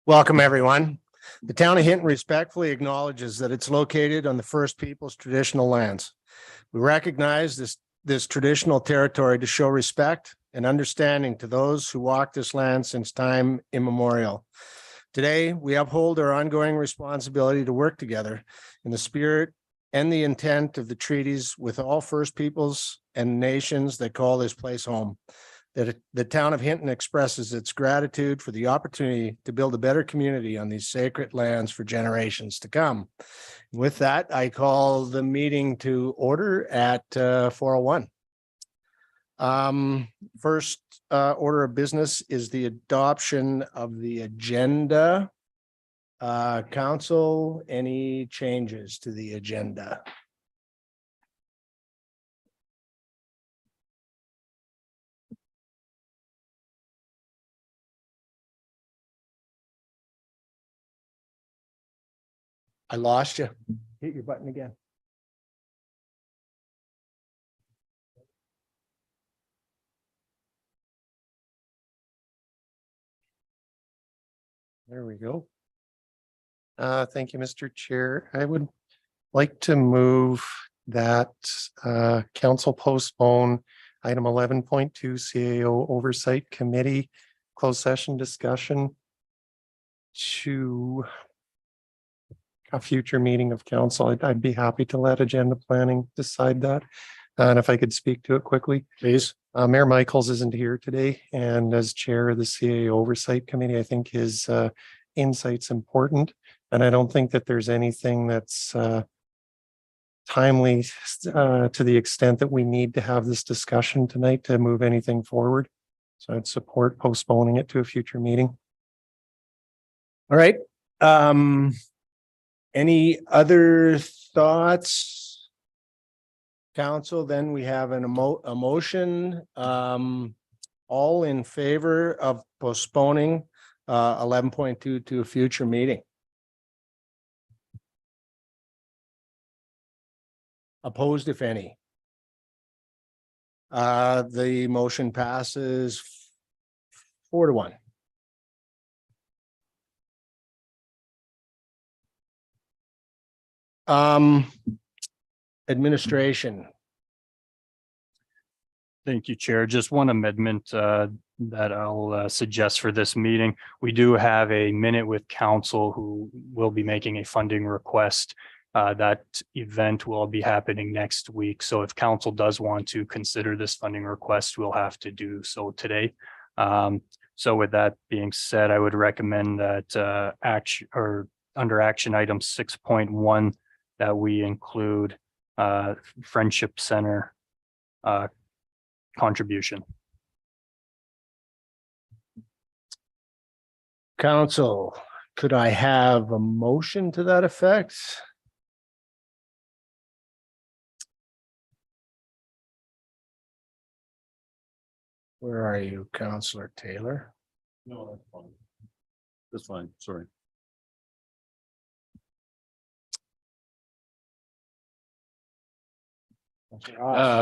Welcome, everyone. The town of Hinton respectfully acknowledges that it's located on the First Peoples traditional lands. We recognize this traditional territory to show respect and understanding to those who walk this land since time immemorial. Today, we uphold our ongoing responsibility to work together in the spirit and the intent of the treaties with all First Peoples and nations that call this place home. That the town of Hinton expresses its gratitude for the opportunity to build a better community on these sacred lands for generations to come. With that, I call the meeting to order at 4:01. First order of business is the adoption of the agenda. Council, any changes to the agenda? I lost you. Hit your button again. There we go. Thank you, Mr. Chair. I would like to move that council postpone item 11.2 CAO Oversight Committee closed session discussion to a future meeting of council. I'd be happy to let agenda planning decide that. And if I could speak to it quickly, please. Mayor Michaels isn't here today, and as chair of the CAO Oversight Committee, I think his insight's important. And I don't think that there's anything that's timely to the extent that we need to have this discussion tonight to move anything forward. So I'd support postponing it to a future meeting. All right. Any other thoughts? Council, then we have a motion. All in favor of postponing 11.2 to a future meeting? Opposed, if any? The motion passes 4-1. Administration. Thank you, Chair. Just one amendment that I'll suggest for this meeting. We do have a minute with council who will be making a funding request. That event will be happening next week. So if council does want to consider this funding request, we'll have to do so today. So with that being said, I would recommend that under action item 6.1 that we include Friendship Center contribution. Council, could I have a motion to that effect? Where are you, Councillor Taylor? No, that's fine. That's fine. Sorry.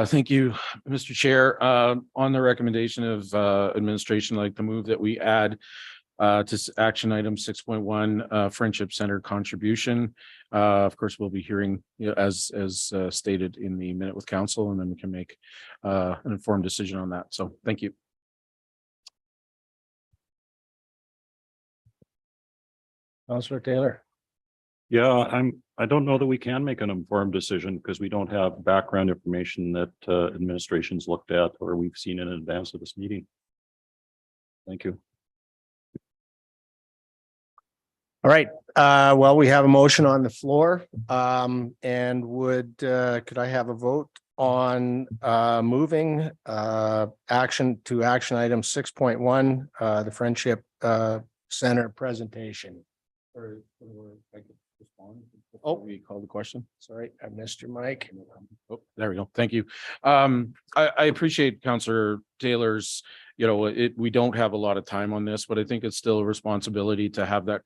Thank you, Mr. Chair. On the recommendation of administration, I'd like to move that we add to action item 6.1 Friendship Center contribution. Of course, we'll be hearing, as stated in the minute with council, and then we can make an informed decision on that. So thank you. Councillor Taylor. Yeah, I don't know that we can make an informed decision because we don't have background information that administration's looked at or we've seen in advance of this meeting. Thank you. All right. Well, we have a motion on the floor. And could I have a vote on moving action item 6.1, the Friendship Center presentation? Oh, we called the question. Sorry, I missed your mic. Oh, there we go. Thank you. I appreciate Councillor Taylor's we don't have a lot of time on this, but I think it's still a responsibility to have that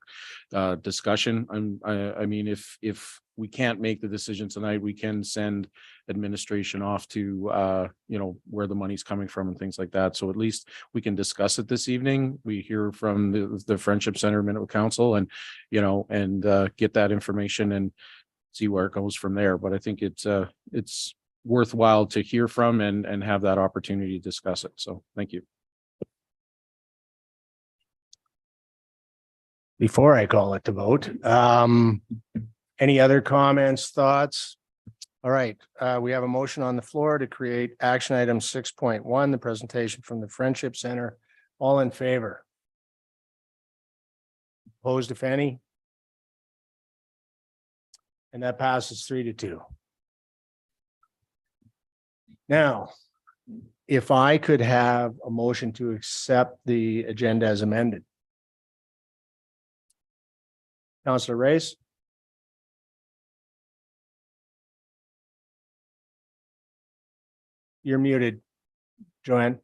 discussion. I mean, if we can't make the decision tonight, we can send administration off to where the money's coming from and things like that. So at least we can discuss it this evening. We hear from the Friendship Center Minute Council and get that information and see where it goes from there. But I think it's worthwhile to hear from and have that opportunity to discuss it. So thank you. Before I call it to vote, any other comments, thoughts? All right, we have a motion on the floor to create action item 6.1, the presentation from the Friendship Center. All in favor? Opposed, if any? And that passes 3-2. Now, if I could have a motion to accept the agenda as amended. Councillor Reyes? You're muted, Joanne.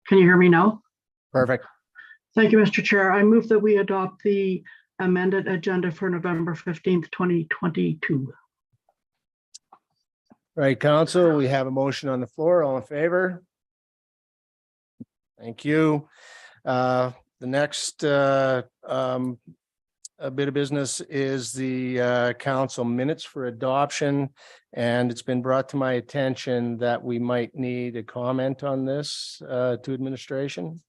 Can you hear me now? Perfect. Thank you, Mr. Chair. I move that we adopt the amended agenda for November 15th, 2022. Right, council, we have a motion on the floor. All in favor? Thank you. The next a bit of business is the council minutes for adoption. And it's been brought to my attention that we might need a comment on this to administration.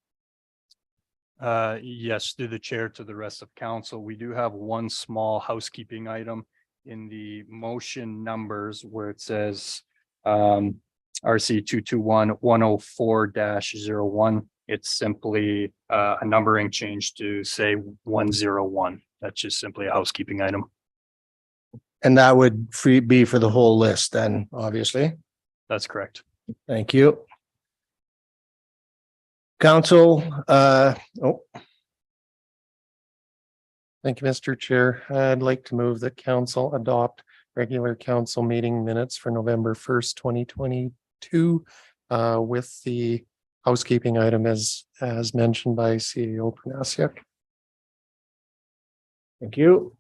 Yes, through the chair to the rest of council, we do have one small housekeeping item in the motion numbers where it says RC 221-104-01. It's simply a numbering change to say 101. That's just simply a housekeeping item. And that would be for the whole list then, obviously. That's correct. Thank you. Council, Thank you, Mr. Chair. I'd like to move that council adopt regular council meeting minutes for November 1st, 2022, with the housekeeping item as mentioned by CEO Panasiuk. thank you.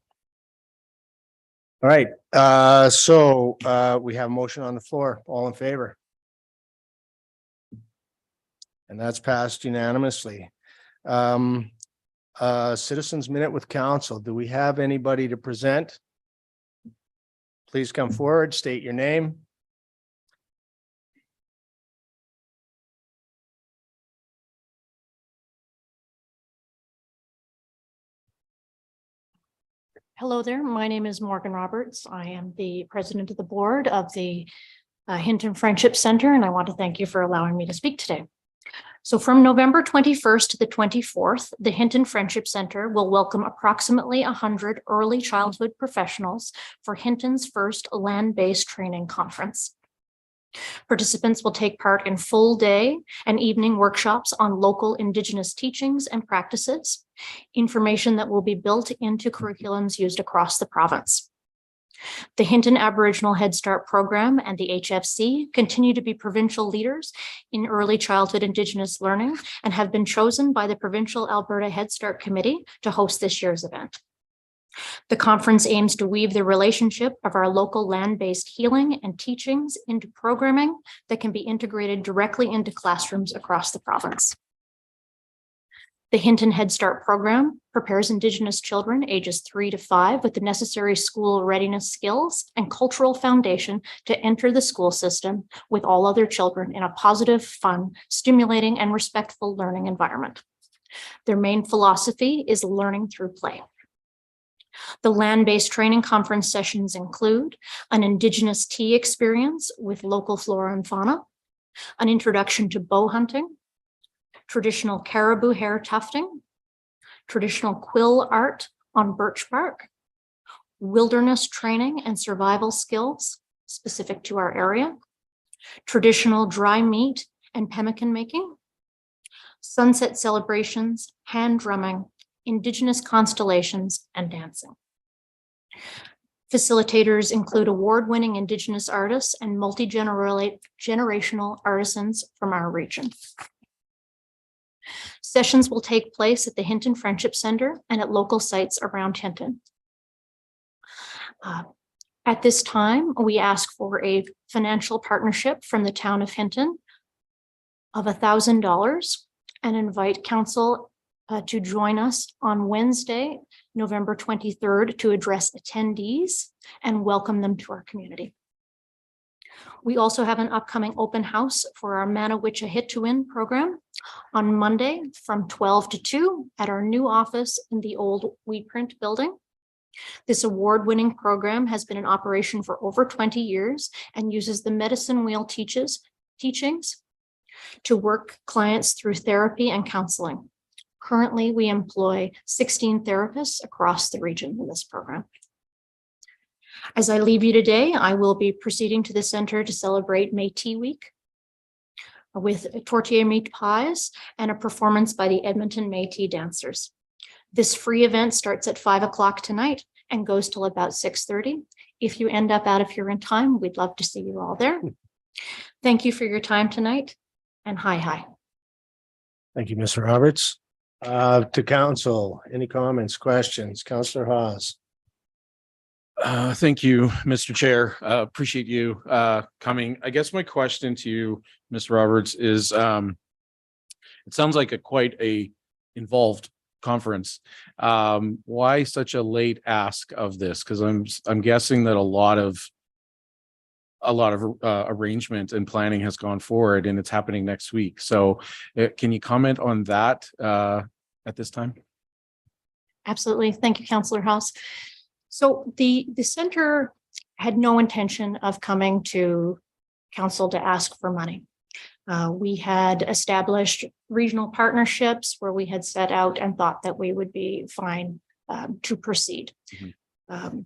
All right, so we have a motion on the floor. All in favor? And that's passed unanimously. Citizens minute with council. Do we have anybody to present? Please come forward, state your name. Hello there. My name is Morgan Roberts. I am the president of the board of the Hinton Friendship Center, and I want to thank you for allowing me to speak today. So from November 21st to the 24th, the Hinton Friendship Center will welcome approximately 100 early childhood professionals for Hinton's first land-based training conference. Participants will take part in full day and evening workshops on local Indigenous teachings and practices, information that will be built into curriculums used across the province. The Hinton Aboriginal Head Start program and the HFC continue to be provincial leaders in early childhood Indigenous learning and have been chosen by the Provincial Alberta Head Start Committee to host this year's event. The conference aims to weave the relationship of our local land-based healing and teachings into programming that can be integrated directly into classrooms across the province. The Hinton Head Start program prepares Indigenous children ages 3 to 5 with the necessary school readiness skills and cultural foundation to enter the school system with all other children in a positive, fun, stimulating, and respectful learning environment. Their main philosophy is learning through play. The land-based training conference sessions include an Indigenous tea experience with local flora and fauna, an introduction to bow hunting, traditional caribou hair tufting, traditional quill art on birch bark, wilderness training and survival skills specific to our area, traditional dry meat and pemmican making, sunset celebrations, hand drumming, Indigenous constellations, and dancing. Facilitators include award-winning Indigenous artists and multi-generational artisans from our region. Sessions will take place at the Hinton Friendship Center and at local sites around Hinton. At this time, we ask for a financial partnership from the town of Hinton of $1,000 and invite council to join us on Wednesday, November 23rd, to address attendees and welcome them to our community. We also have an upcoming open house for our Manawitcha Hit to Win program on Monday from 12 to 2 at our new office in the old WePrint building. This award-winning program has been in operation for over 20 years and uses the medicine wheel teachings to work clients through therapy and counseling. Currently, we employ 16 therapists across the region in this program. As I leave you today, I will be proceeding to the center to celebrate Métis Week with tortilla meat pies and a performance by the Edmonton Métis dancers. This free event starts at 5 o'clock tonight and goes till about 6:30. If you end up out of here in time, we'd love to see you all there. Thank you for your time tonight, and hi. Thank you, Ms. Roberts. To council, any comments, questions? Councillor Hawes. Thank you, Mr. Chair. Appreciate you coming. I guess my question to you, Ms. Roberts, is it sounds like quite a involved conference. Why such a late ask of this? Because I'm guessing that a lot of arrangement and planning has gone forward and it's happening next week. So can you comment on that at this time? Absolutely. Thank you, Councillor House. So the center had no intention of coming to council to ask for money. We had established regional partnerships where we had set out and thought that we would be fine to proceed. Mm-hmm.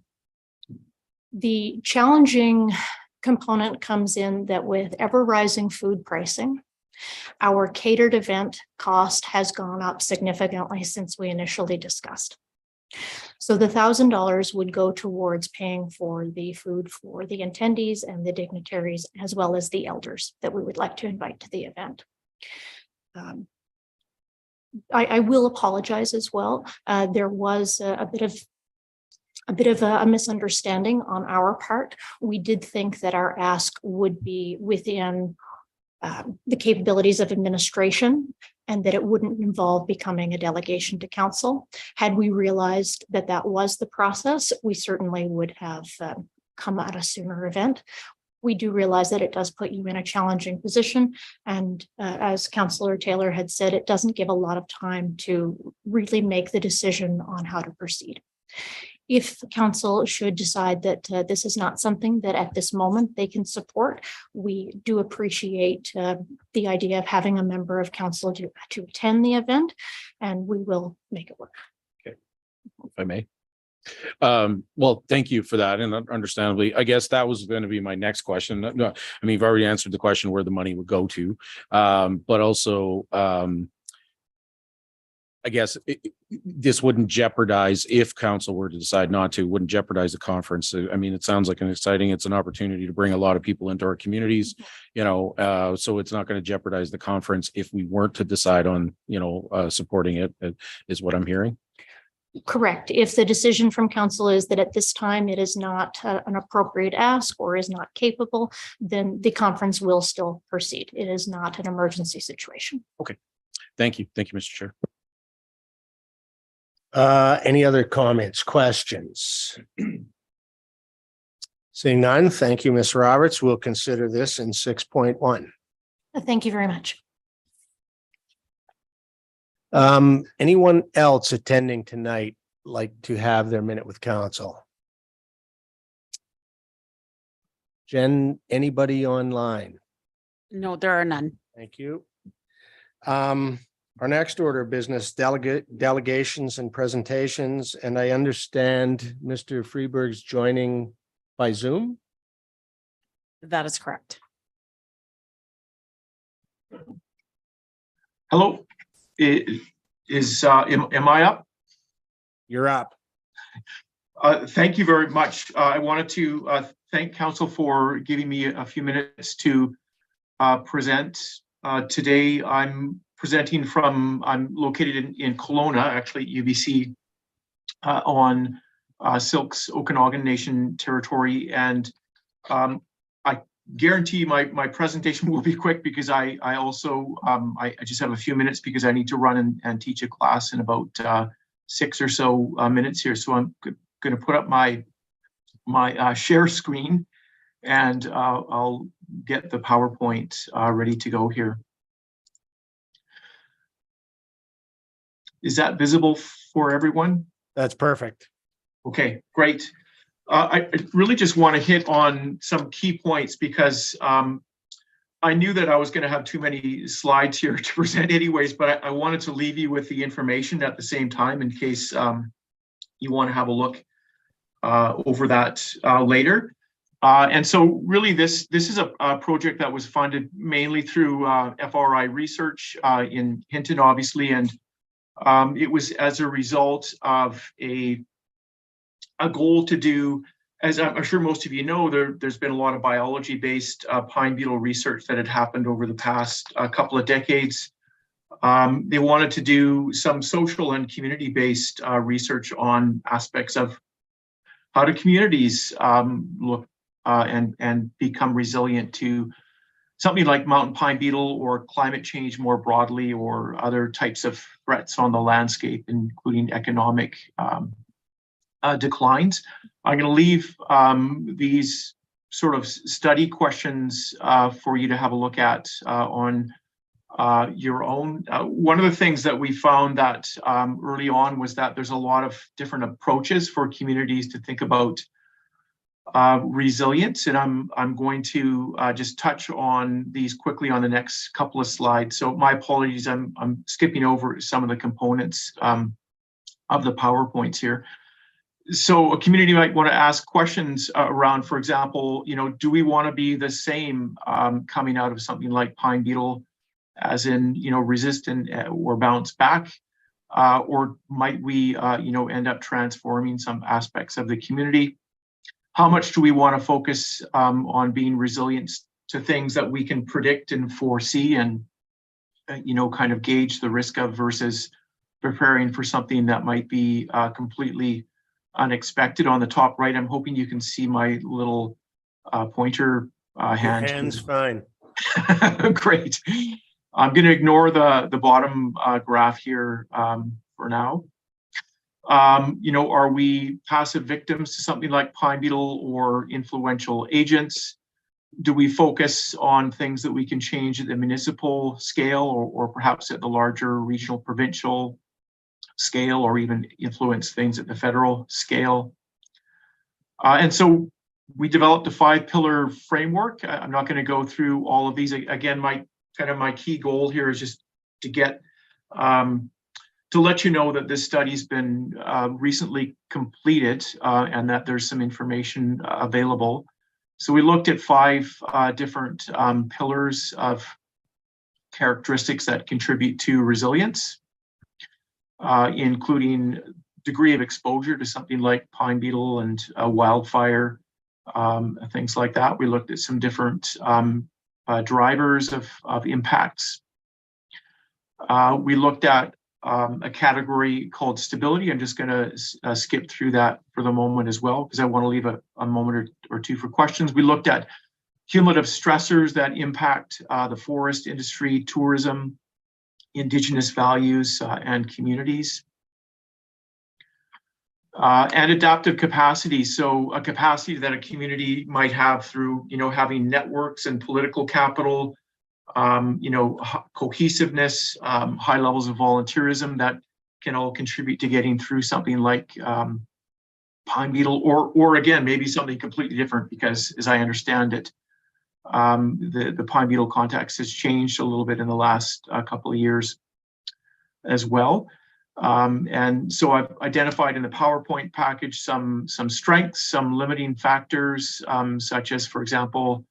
The challenging component comes in that with ever rising food pricing, our catered event cost has gone up significantly since we initially discussed. So the $1,000 would go towards paying for the food for the attendees and the dignitaries, as well as the elders that we would like to invite to the event. I will apologize as well. There was a bit of a misunderstanding on our part. We did think that our ask would be within the capabilities of administration and that it wouldn't involve becoming a delegation to council. Had we realized that that was the process, we certainly would have come at a sooner event. We do realize that it does put you in a challenging position. And as Councillor Taylor had said, it doesn't give a lot of time to really make the decision on how to proceed. If council should decide that this is not something that at this moment they can support, we do appreciate the idea of having a member of council to attend the event, and we will make it work. Okay, if I may. Well, thank you for that. And understandably, I guess that was going to be my next question. No, I mean, you've already answered the question where the money would go to, but also, I guess this wouldn't jeopardize, if council were to decide not to, wouldn't jeopardize the conference. I mean, it sounds like it's an opportunity to bring a lot of people into our communities, you know, so it's not going to jeopardize the conference if we weren't to decide on, you know, supporting it, is what I'm hearing. Correct. If the decision from council is that at this time it is not an appropriate ask or is not capable, then the conference will still proceed. It is not an emergency situation. Okay. Thank you. Thank you, Mr. Chair. Any other comments, questions? Seeing none, thank you, Ms. Roberts. We'll consider this in 6.1. Thank you very much. Anyone else attending tonight like to have their minute with council? Jen, anybody online? No, there are none. Thank you. Our next order of business, delegations and presentations, and I understand Mr. Friberg's joining by Zoom. That is correct. Hello, am I up? You're up. Thank you very much. I wanted to thank council for giving me a few minutes to present. Today, I'm located in Kelowna, actually UBC, on Silk's Okanagan Nation territory. And I guarantee my presentation will be quick because I also, I just have a few minutes because I need to run and teach a class in about 6 or so minutes here. So I'm going to put up my share screen, and I'll get the PowerPoint ready to go here. Is that visible for everyone? That's perfect. Okay, great. I really just want to hit on some key points because I knew that I was going to have too many slides here to present anyways, but I wanted to leave you with the information at the same time in case you want to have a look over that later. And so really this is a project that was funded mainly through FRI research in Hinton, obviously, and it was as a result of a goal to do, as I'm sure most of you know, there's been a lot of biology-based pine beetle research that had happened over the past couple of decades. They wanted to do some social and community-based research on aspects of how do communities look and become resilient to something like mountain pine beetle or climate change more broadly, or other types of threats on the landscape, including economic declines. I'm going to leave these sort of study questions for you to have a look at on your own. One of the things that we found that early on was that there's a lot of different approaches for communities to think about resilience, and I'm going to just touch on these quickly on the next couple of slides. So my apologies, I'm skipping over some of the components of the PowerPoints here. So a community might want to ask questions around, for example, do we want to be the same coming out of something like pine beetle, as in, resistant or bounce back, or might we, end up transforming some aspects of the community? How much do we want to focus on being resilient to things that we can predict and foresee and, kind of gauge the risk of, versus preparing for something that might be completely unexpected? On the top right, I'm hoping you can see my little pointer hand. Your hand's fine. Great. I'm going to ignore the bottom graph here for now. Are we passive victims to something like pine beetle or influential agents? Do we focus on things that we can change at the municipal scale, or perhaps at the larger regional, provincial scale, or even influence things at the federal scale? And so we developed a 5-pillar framework. I'm not going to go through all of these. Again, my key goal here is just to get to let you know that this study's been recently completed and that there's some information available. So we looked at 5 different pillars of characteristics that contribute to resilience, including degree of exposure to something like pine beetle and wildfire, things like that. We looked at some different drivers of impacts. We looked at a category called stability. I'm just going to skip through that for the moment as well, because I want to leave a moment or two for questions. We looked at cumulative stressors that impact the forest industry, tourism, Indigenous values, and communities. And adaptive capacity. So a capacity that a community might have through, having networks and political capital, cohesiveness, high levels of volunteerism that can all contribute to getting through something like pine beetle, or again, maybe something completely different, because as I understand it, the pine beetle context has changed a little bit in the last couple of years as well. And so I've identified in the PowerPoint package some strengths, some limiting factors, such as, for example,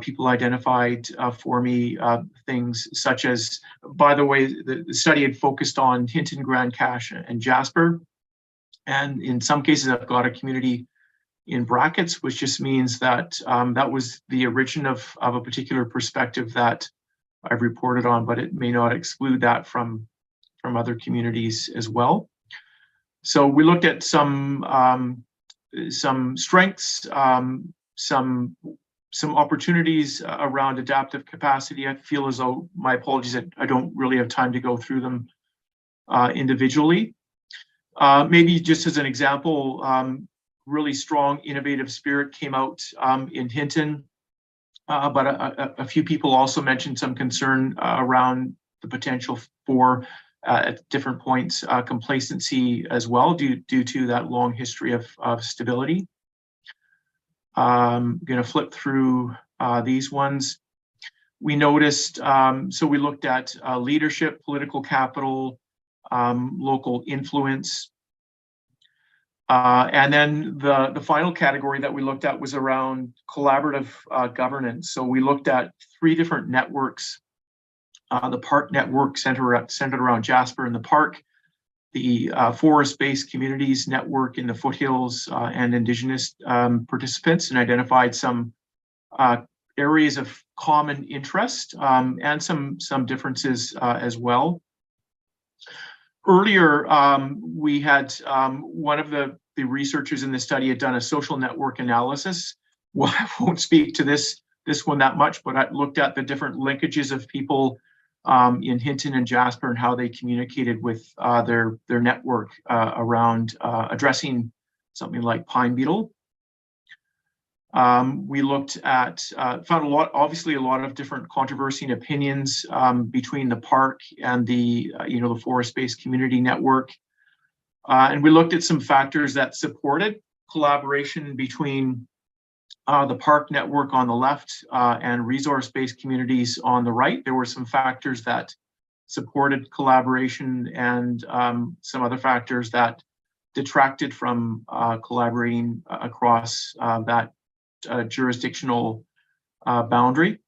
people identified for me things such as, by the way, the study had focused on Hinton, Grand Cache, and Jasper. And in some cases, I've got a community in brackets, which just means that that was the origin of a particular perspective that I've reported on, but it may not exclude that from other communities as well. So we looked at some strengths, some opportunities around adaptive capacity. I feel as though, my apologies, that I don't really have time to go through them individually. Maybe just as an example, really strong innovative spirit came out in Hinton, but a few people also mentioned some concern around the potential for at different points complacency as well due to that long history of stability. I'm going to flip through these ones. We noticed, so we looked at leadership, political capital, local influence. And then the final category that we looked at was around collaborative governance. So we looked at 3 different networks. The park network centered around Jasper and the park, the forest-based communities network in the foothills and Indigenous participants, and identified some areas of common interest and some differences as well. Earlier, we had one of the researchers in the study had done a social network analysis. Well, I won't speak to this one that much, but I looked at the different linkages of people in Hinton and Jasper and how they communicated with their network around addressing something like pine beetle. We looked at, found obviously a lot of different controversy and opinions between the park and the forest-based community network. And we looked at some factors that supported collaboration between the park network on the left and resource-based communities on the right. There were some factors that supported collaboration and some other factors that detracted from collaborating across that jurisdictional boundary.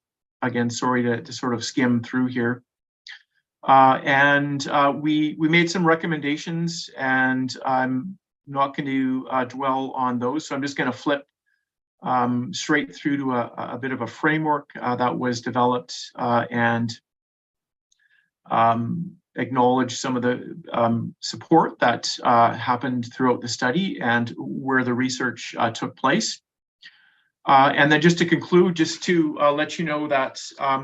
Again, sorry to sort of skim through here. And we made some recommendations, and I'm not going to dwell on those. So I'm just going to flip straight through to a bit of a framework that was developed and acknowledge some of the support that happened throughout the study and where the research took place. And then just to conclude, just to let you know that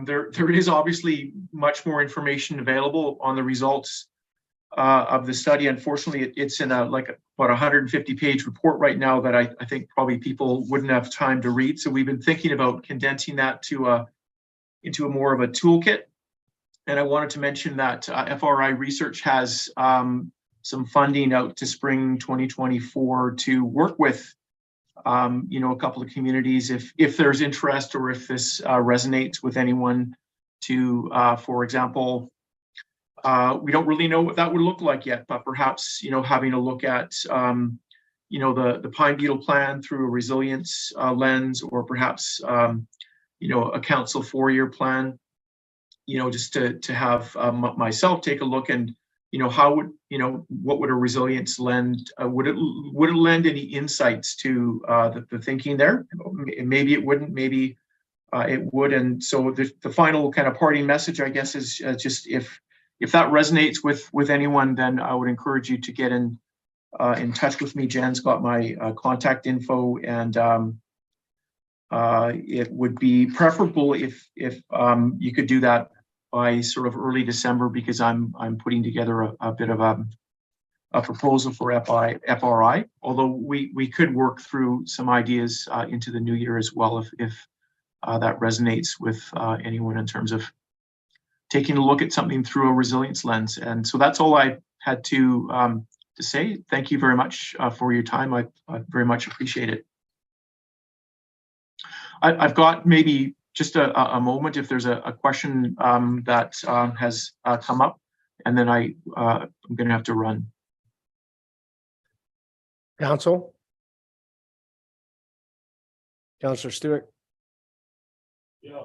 there is obviously much more information available on the results of the study. Unfortunately, it's in about 150-page report right now that I think probably people wouldn't have time to read. So we've been thinking about condensing that to into a more of a toolkit. And I wanted to mention that FRI Research has some funding out to spring 2024 to work with a couple of communities if there's interest or if this resonates with anyone to, for example, we don't really know what that would look like yet, but perhaps, having a look at, the pine beetle plan through a resilience lens, or perhaps, a council 4-year plan, just to have myself take a look and, how would, what would a resilience lend, would it lend any insights to the thinking there? Maybe it wouldn't, maybe it would. And so the final kind of parting message, I guess, is just if that resonates with anyone, then I would encourage you to get in touch with me. Jen's got my contact info, and it would be preferable if you could do that by sort of early December, because I'm putting together a bit of a proposal for FRI. Although we could work through some ideas into the new year as well, if that resonates with anyone in terms of taking a look at something through a resilience lens. And so that's all I had to say. Thank you very much for your time. I very much appreciate it. I've got maybe just a moment if there's a question that has come up, and then I'm going to have to run. Council? Councillor Stewart? Yeah,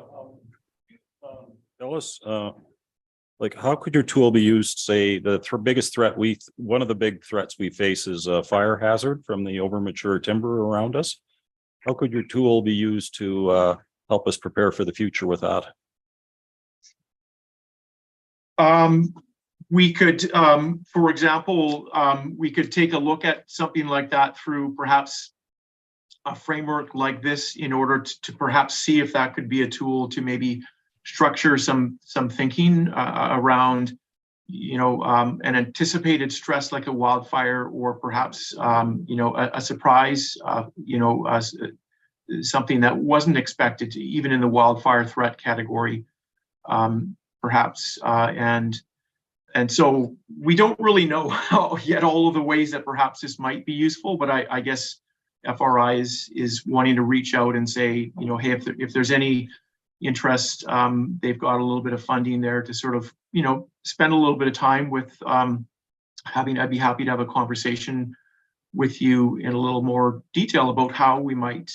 Ellis, Like, how could your tool be used, say, biggest threat one of the big threats we face is a fire hazard from the overmature timber around us. How could your tool be used to help us prepare for the future with that? We could, for example, we could take a look at something like that through perhaps a framework like this in order to perhaps see if that could be a tool to maybe structure some thinking around, an anticipated stress like a wildfire, or perhaps, a surprise, something that wasn't expected, even in the wildfire threat category, perhaps. And so we don't really know yet all of the ways that perhaps this might be useful, but I guess FRI is wanting to reach out and say, hey, if there's any interest, they've got a little bit of funding there to sort of, spend a little bit of time with I'd be happy to have a conversation with you in a little more detail about how we might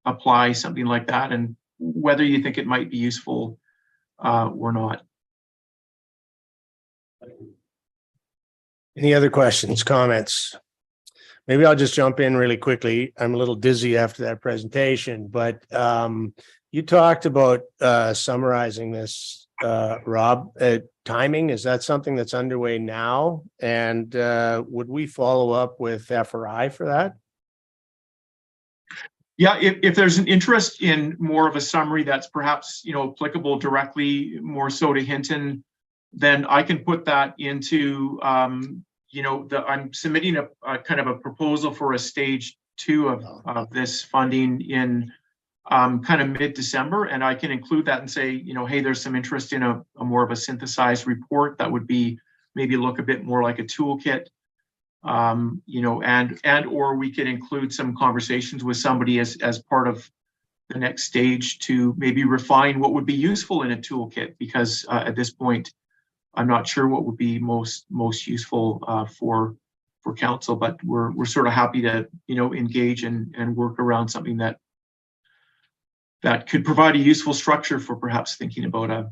apply something like that and whether you think it might be useful or not. Any other questions, comments? Maybe I'll just jump in really quickly. I'm a little dizzy after that presentation, but you talked about summarizing this, Rob. Timing, is that something that's underway now? And would we follow up with FRI for that? Yeah, if there's an interest in more of a summary that's perhaps, applicable directly more so to Hinton, then I can put that into, I'm submitting a kind of a proposal for a stage 2 of this funding in kind of mid-December, and I can include that and say, hey, there's some interest in a more of a synthesized report that would be maybe look a bit more like a toolkit, and or we could include some conversations with somebody as part of the next stage to maybe refine what would be useful in a toolkit, because at this point, I'm not sure what would be most useful for council, but we're sort of happy to engage and work around something that could provide a useful structure for perhaps thinking about a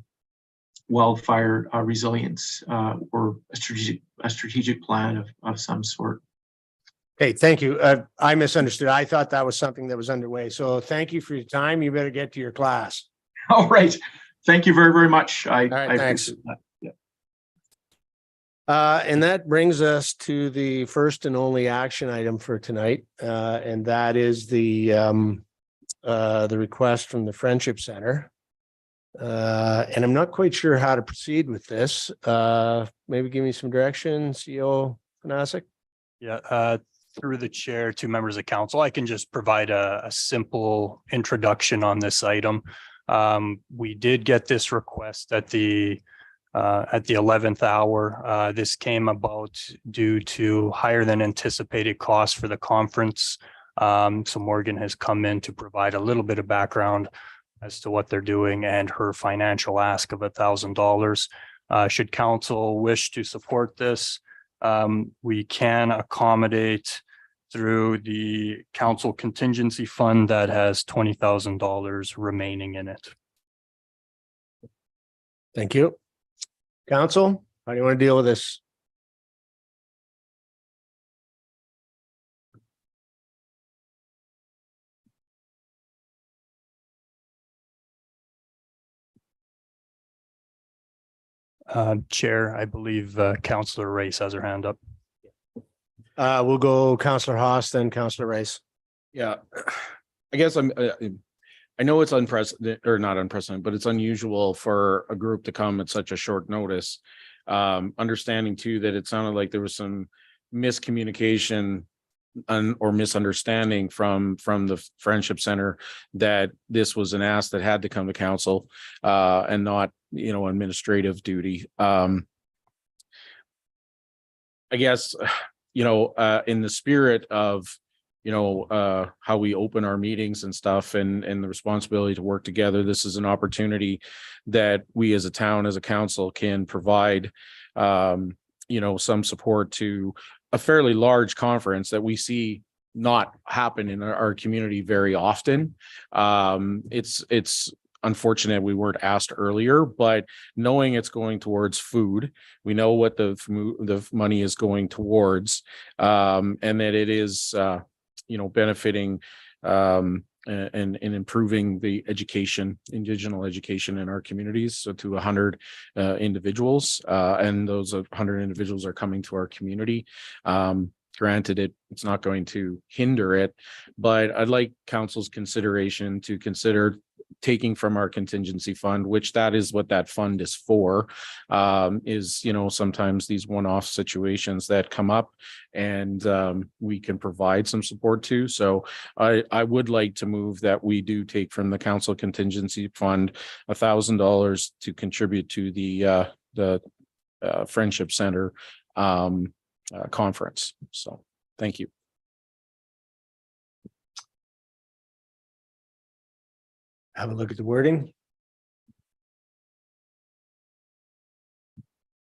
wildfire resilience or a strategic plan of some sort. Okay, thank you. I misunderstood. I thought that was something that was underway. So thank you for your time. You better get to your class. All right. Thank you very, very much. All right, thanks. Appreciate that. Yeah. And that brings us to the first and only action item for tonight, and that is the request from the Friendship Center. And I'm not quite sure how to proceed with this. Maybe give me some direction, CEO Fanasic. Yeah, through the chair to members of council, I can just provide a simple introduction on this item. We did get this request at the 11th hour. This came about due to higher than anticipated costs for the conference. So Morgan has come in to provide a little bit of background as to what they're doing and her financial ask of $1,000. Should council wish to support this, we can accommodate through the council contingency fund that has $20,000 remaining in it. Thank you. Council, how do you want to deal with this? Chair, I believe Councillor Race has her hand up. We'll go Councillor Haas, then Councillor Race. Yeah, I guess I know it's unprecedented, or not unprecedented, but it's unusual for a group to come at such a short notice. Understanding too that it sounded like there was some miscommunication or misunderstanding from the Friendship Center that this was an ask that had to come to council and not, administrative duty. I guess, in the spirit of, how we open our meetings and stuff and the responsibility to work together, this is an opportunity that we as a town, as a council can provide, some support to a fairly large conference that we see not happen in our community very often. It's unfortunate we weren't asked earlier, but knowing it's going towards food, we know what the money is going towards, and that it is, benefiting and improving the education, indigenous education in our communities. So to 100 individuals, and those 100 individuals are coming to our community. Granted, it's not going to hinder it, but I'd like council's consideration to consider taking from our contingency fund, which that is what that fund is for, is, sometimes these one-off situations that come up and we can provide some support to. So I would like to move that we do take from the council contingency fund $1,000 to contribute to the Friendship Center conference. So thank you. Have a look at the wording.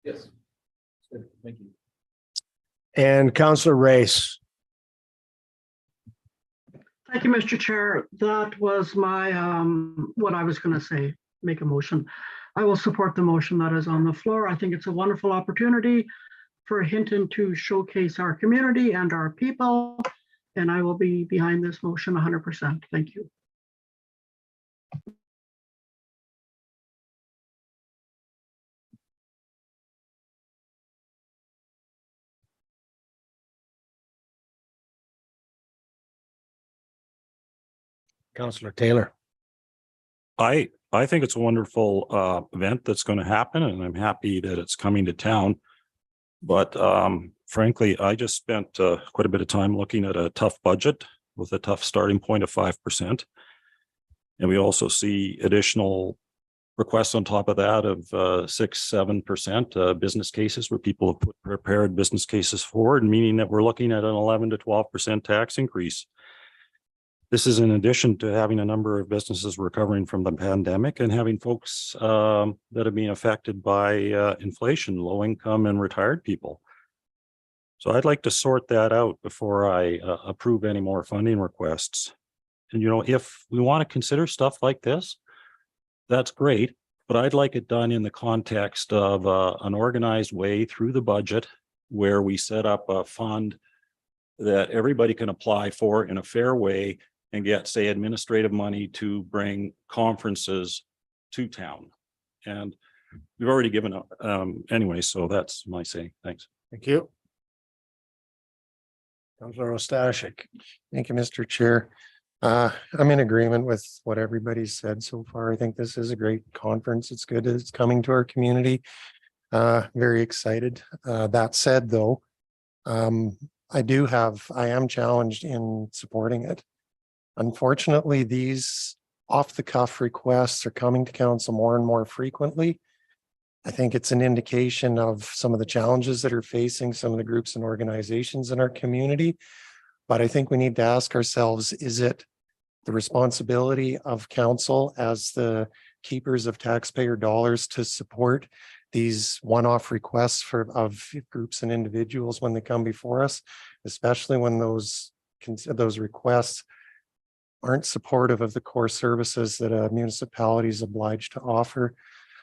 Yes. Thank you. And Councillor Race. Thank you, Mr. Chair. That was my, what I was going to say, make a motion. I will support the motion that is on the floor. I think it's a wonderful opportunity for Hinton to showcase our community and our people, and I will be behind this motion 100%. Thank you. Councillor Taylor. I think it's a wonderful event that's going to happen, and I'm happy that it's coming to town. But frankly, I just spent quite a bit of time looking at a tough budget with a tough starting point of 5%. And we also see additional requests on top of that of 6-7% business cases where people have put prepared business cases forward, meaning that we're looking at an 11 to 12% tax increase. This is in addition to having a number of businesses recovering from the pandemic and having folks that have been affected by inflation, low income and retired people. So I'd like to sort that out before I approve any more funding requests. And, if we want to consider stuff like this, that's great, but I'd like it done in the context of an organized way through the budget where we set up a fund that everybody can apply for in a fair way and get, say, administrative money to bring conferences to town. And we've already given up anyway, so that's my say. Thanks. Thank you. Councillor Ostashik. Thank you, Mr. Chair. I'm in agreement with what everybody's said so far. I think this is a great conference. It's good that it's coming to our community. Very excited. That said, though, I am challenged in supporting it. Unfortunately, these off-the-cuff requests are coming to council more and more frequently. I think it's an indication of some of the challenges that are facing some of the groups and organizations in our community. But I think we need to ask ourselves, is it the responsibility of council as the keepers of taxpayer dollars to support these one-off requests of groups and individuals when they come before us, especially when those requests aren't supportive of the core services that a municipality is obliged to offer.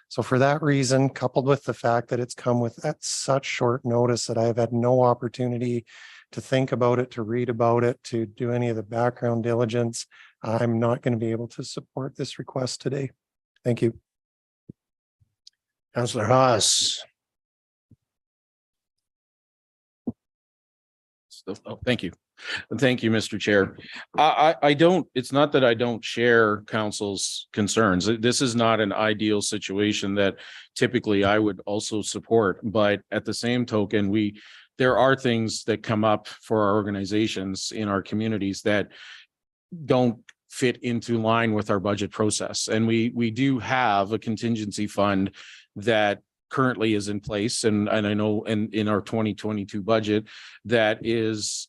So for that reason, coupled with the fact that it's come with at such short notice that I have had no opportunity to think about it, to read about it, to do any of the background diligence, I'm not going to be able to support this request today. Thank you. Councillor Haas. Oh, thank you. Thank you, Mr. Chair. It's not that I don't share council's concerns. This is not an ideal situation that typically I would also support, but at the same token, there are things that come up for our organizations in our communities that don't fit into line with our budget process. And we do have a contingency fund that currently is in place. And I know in our 2022 budget that is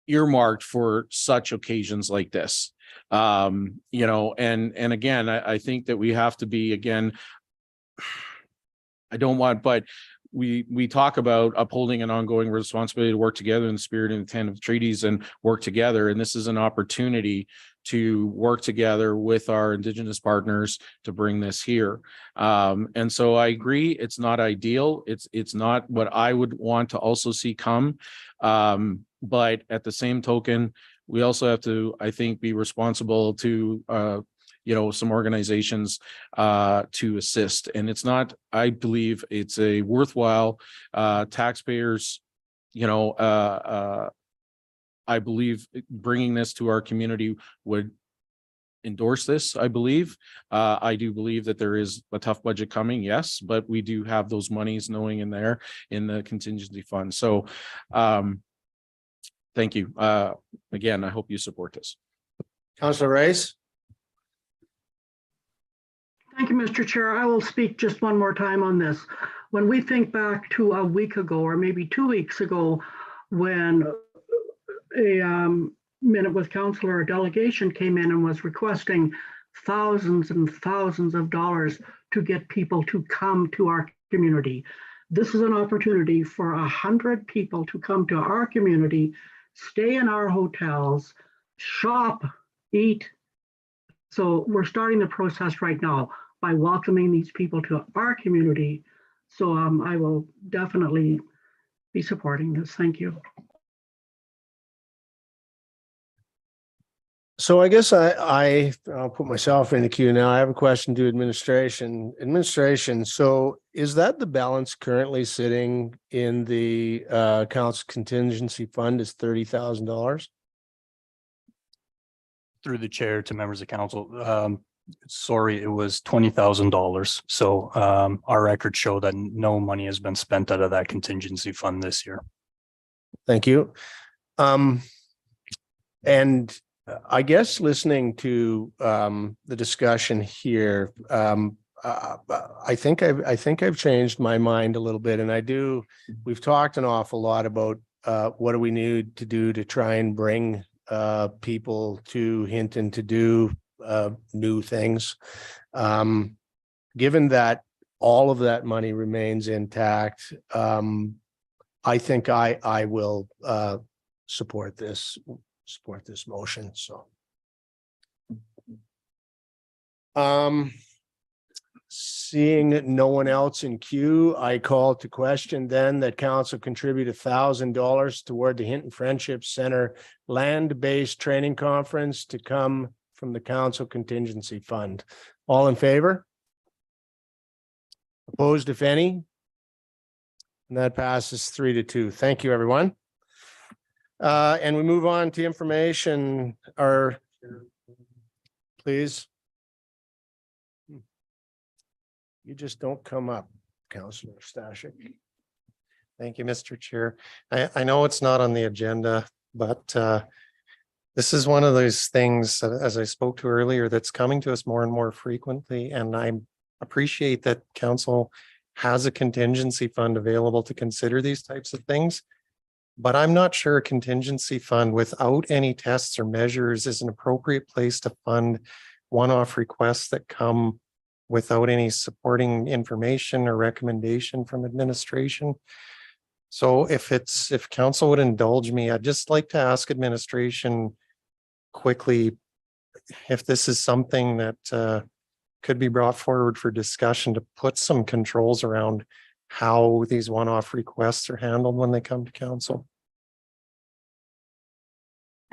earmarked for such occasions like this. And again, I think that we have to be, again, but we talk about upholding an ongoing responsibility to work together in the spirit and intent of treaties and work together. And this is an opportunity to work together with our Indigenous partners to bring this here. And so I agree, it's not ideal. It's not what I would want to also see come. But at the same token, we also have to, I think, be responsible to, some organizations to assist. And it's not, I believe it's a worthwhile taxpayers, I believe bringing this to our community would endorse this, I believe. I do believe that there is a tough budget coming, yes, but we do have those monies knowing in there in the contingency fund. So thank you. Again, I hope you support this. Councillor Rice? Thank you, Mr. Chair. I will speak just one more time on this. When we think back to a week ago, or maybe 2 weeks ago, when a minute with council or a delegation came in and was requesting thousands and thousands of dollars to get people to come to our community. This is an opportunity for 100 people to come to our community, stay in our hotels, shop, eat. So we're starting the process right now by welcoming these people to our community. So I will definitely be supporting this. Thank you. So I guess I'll put myself in the queue now. I have a question to administration. So is that the balance currently sitting in the council contingency fund is $30,000? Through the chair to members of council, sorry, it was $20,000. So our records show that no money has been spent out of that contingency fund this year. Thank you. And I guess listening to the discussion here, I think I've changed my mind a little bit, and we've talked an awful lot about what do we need to do to try and bring people to Hinton to do new things. Given that all of that money remains intact, I think I will support this motion. So seeing no one else in queue, I call to question then that council contribute $1,000 toward the Hinton Friendship Center land-based training conference to come from the council contingency fund. All in favor? Opposed, if any? And that passes 3-2. Thank you, everyone. And we move on to information, please. You just don't come up, Councillor Stashik. Thank you, Mr. Chair. I know it's not on the agenda, but this is one of those things, as I spoke to earlier, that's coming to us more and more frequently. And I appreciate that council has a contingency fund available to consider these types of things. But I'm not sure a contingency fund without any tests or measures is an appropriate place to fund one-off requests that come without any supporting information or recommendation from administration. So if council would indulge me, I'd just like to ask administration quickly if this is something that could be brought forward for discussion to put some controls around how these one-off requests are handled when they come to council.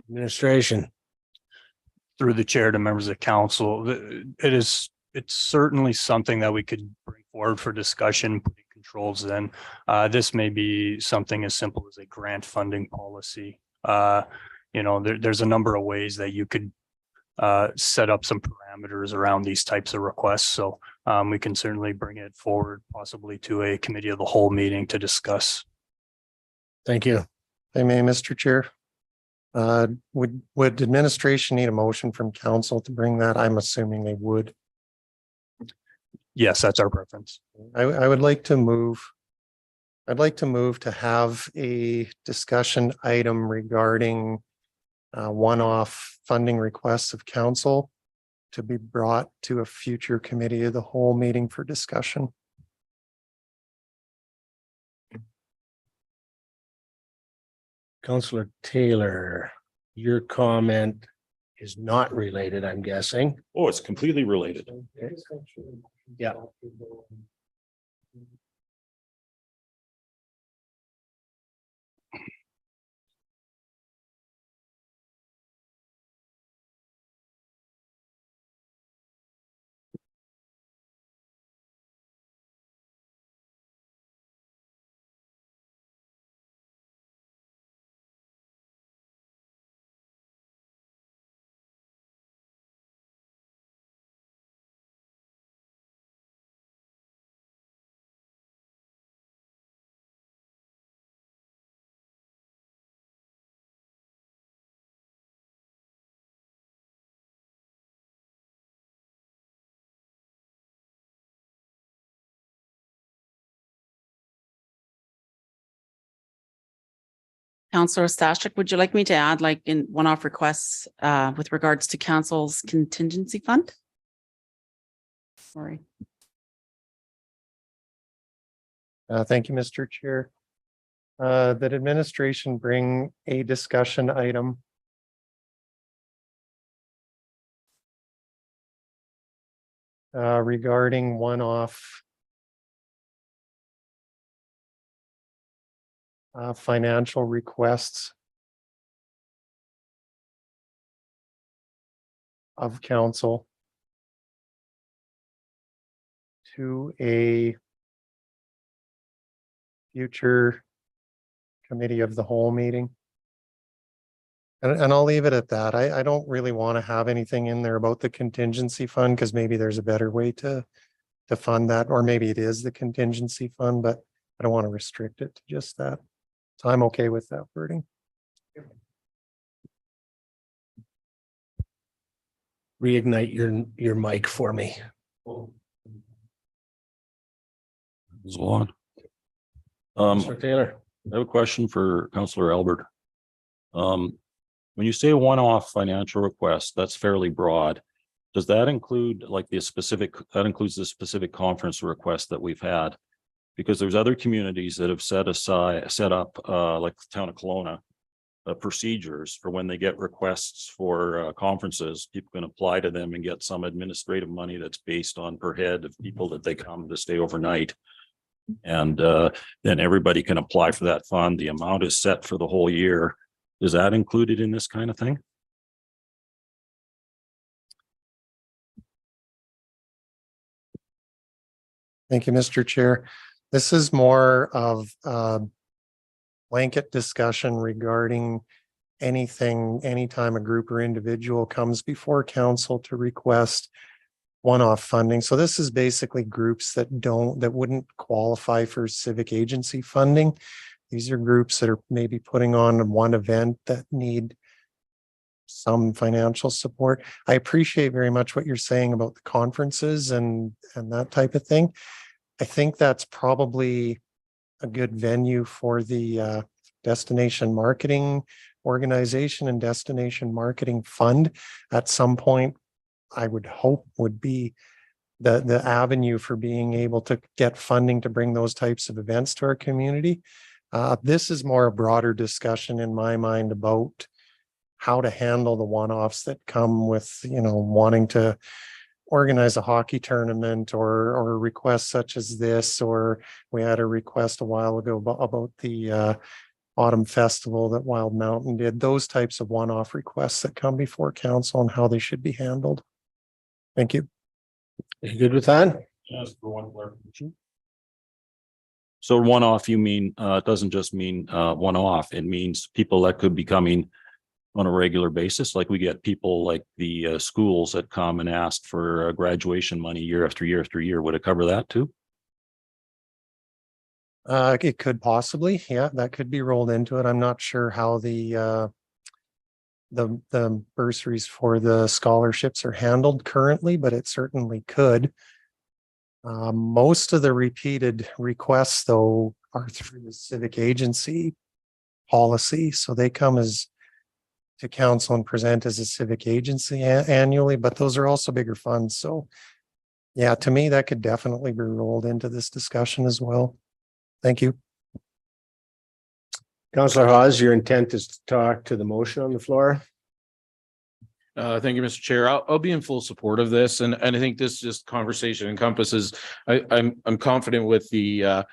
Administration. Through the chair to members of council, it's certainly something that we could bring forward for discussion, putting controls in. This may be something as simple as a grant funding policy. There's a number of ways that you could set up some parameters around these types of requests. So we can certainly bring it forward, possibly to a committee of the whole meeting to discuss. Thank you. If I may, Mr. Chair. Would administration need a motion from council to bring that? I'm assuming they would. Yes, that's our preference. I would like to move. I'd like to move to have a discussion item regarding one-off funding requests of council to be brought to a future committee of the whole meeting for discussion. Councillor Taylor, your comment is not related, I'm guessing. Oh, it's completely related. Yeah. Councillor Stashik, would you like me to add like in one-off requests with regards to council's contingency fund? Sorry. Thank you, Mr. Chair. That administration bring a discussion item regarding one-off financial requests of council to a future committee of the whole meeting. And I'll leave it at that. I don't really want to have anything in there about the contingency fund because maybe there's a better way to fund that, or maybe it is the contingency fund, but I don't want to restrict it to just that. So I'm okay with that wording. Reignite your mic for me. It's on. Mr. Taylor. I have a question for Councillor Albert. When you say one-off financial request, that's fairly broad. Does that include like that includes the specific conference request that we've had? Because there's other communities that have set up like the town of Kelowna, procedures for when they get requests for conferences, people can apply to them and get some administrative money that's based on per head of people that they come to stay overnight. And then everybody can apply for that fund. The amount is set for the whole year. Is that included in this kind of thing? Thank you, Mr. Chair. This is more of a blanket discussion regarding anything, anytime a group or individual comes before council to request one-off funding. So this is basically groups that wouldn't qualify for civic agency funding. These are groups that are maybe putting on one event that need some financial support. I appreciate very much what you're saying about the conferences and that type of thing. I think that's probably a good venue for the destination marketing organization and destination marketing fund. At some point, I would hope would be the avenue for being able to get funding to bring those types of events to our community. This is more a broader discussion in my mind about how to handle the one-offs that come with, wanting to organize a hockey tournament or requests such as this, or we had a request a while ago about the autumn festival that Wild Mountain did, those types of one-off requests that come before council and how they should be handled. Thank you. You good with that? Yes, for one clarification. So one-off, you mean, it doesn't just mean one-off, it means people that could be coming on a regular basis. Like we get people like the schools that come and ask for graduation money year after year after year. Would it cover that too? It could possibly, yeah, that could be rolled into it. I'm not sure how the bursaries for the scholarships are handled currently, but it certainly could. Most of the repeated requests, though, are through the civic agency policy. So they come to council and present as a civic agency annually, but those are also bigger funds. So yeah, to me, that could definitely be rolled into this discussion as well. Thank you. Councillor Hawes, your intent is to talk to the motion on the floor? Thank you, Mr. Chair. I'll be in full support of this, and I think this just conversation encompasses. I'm confident with the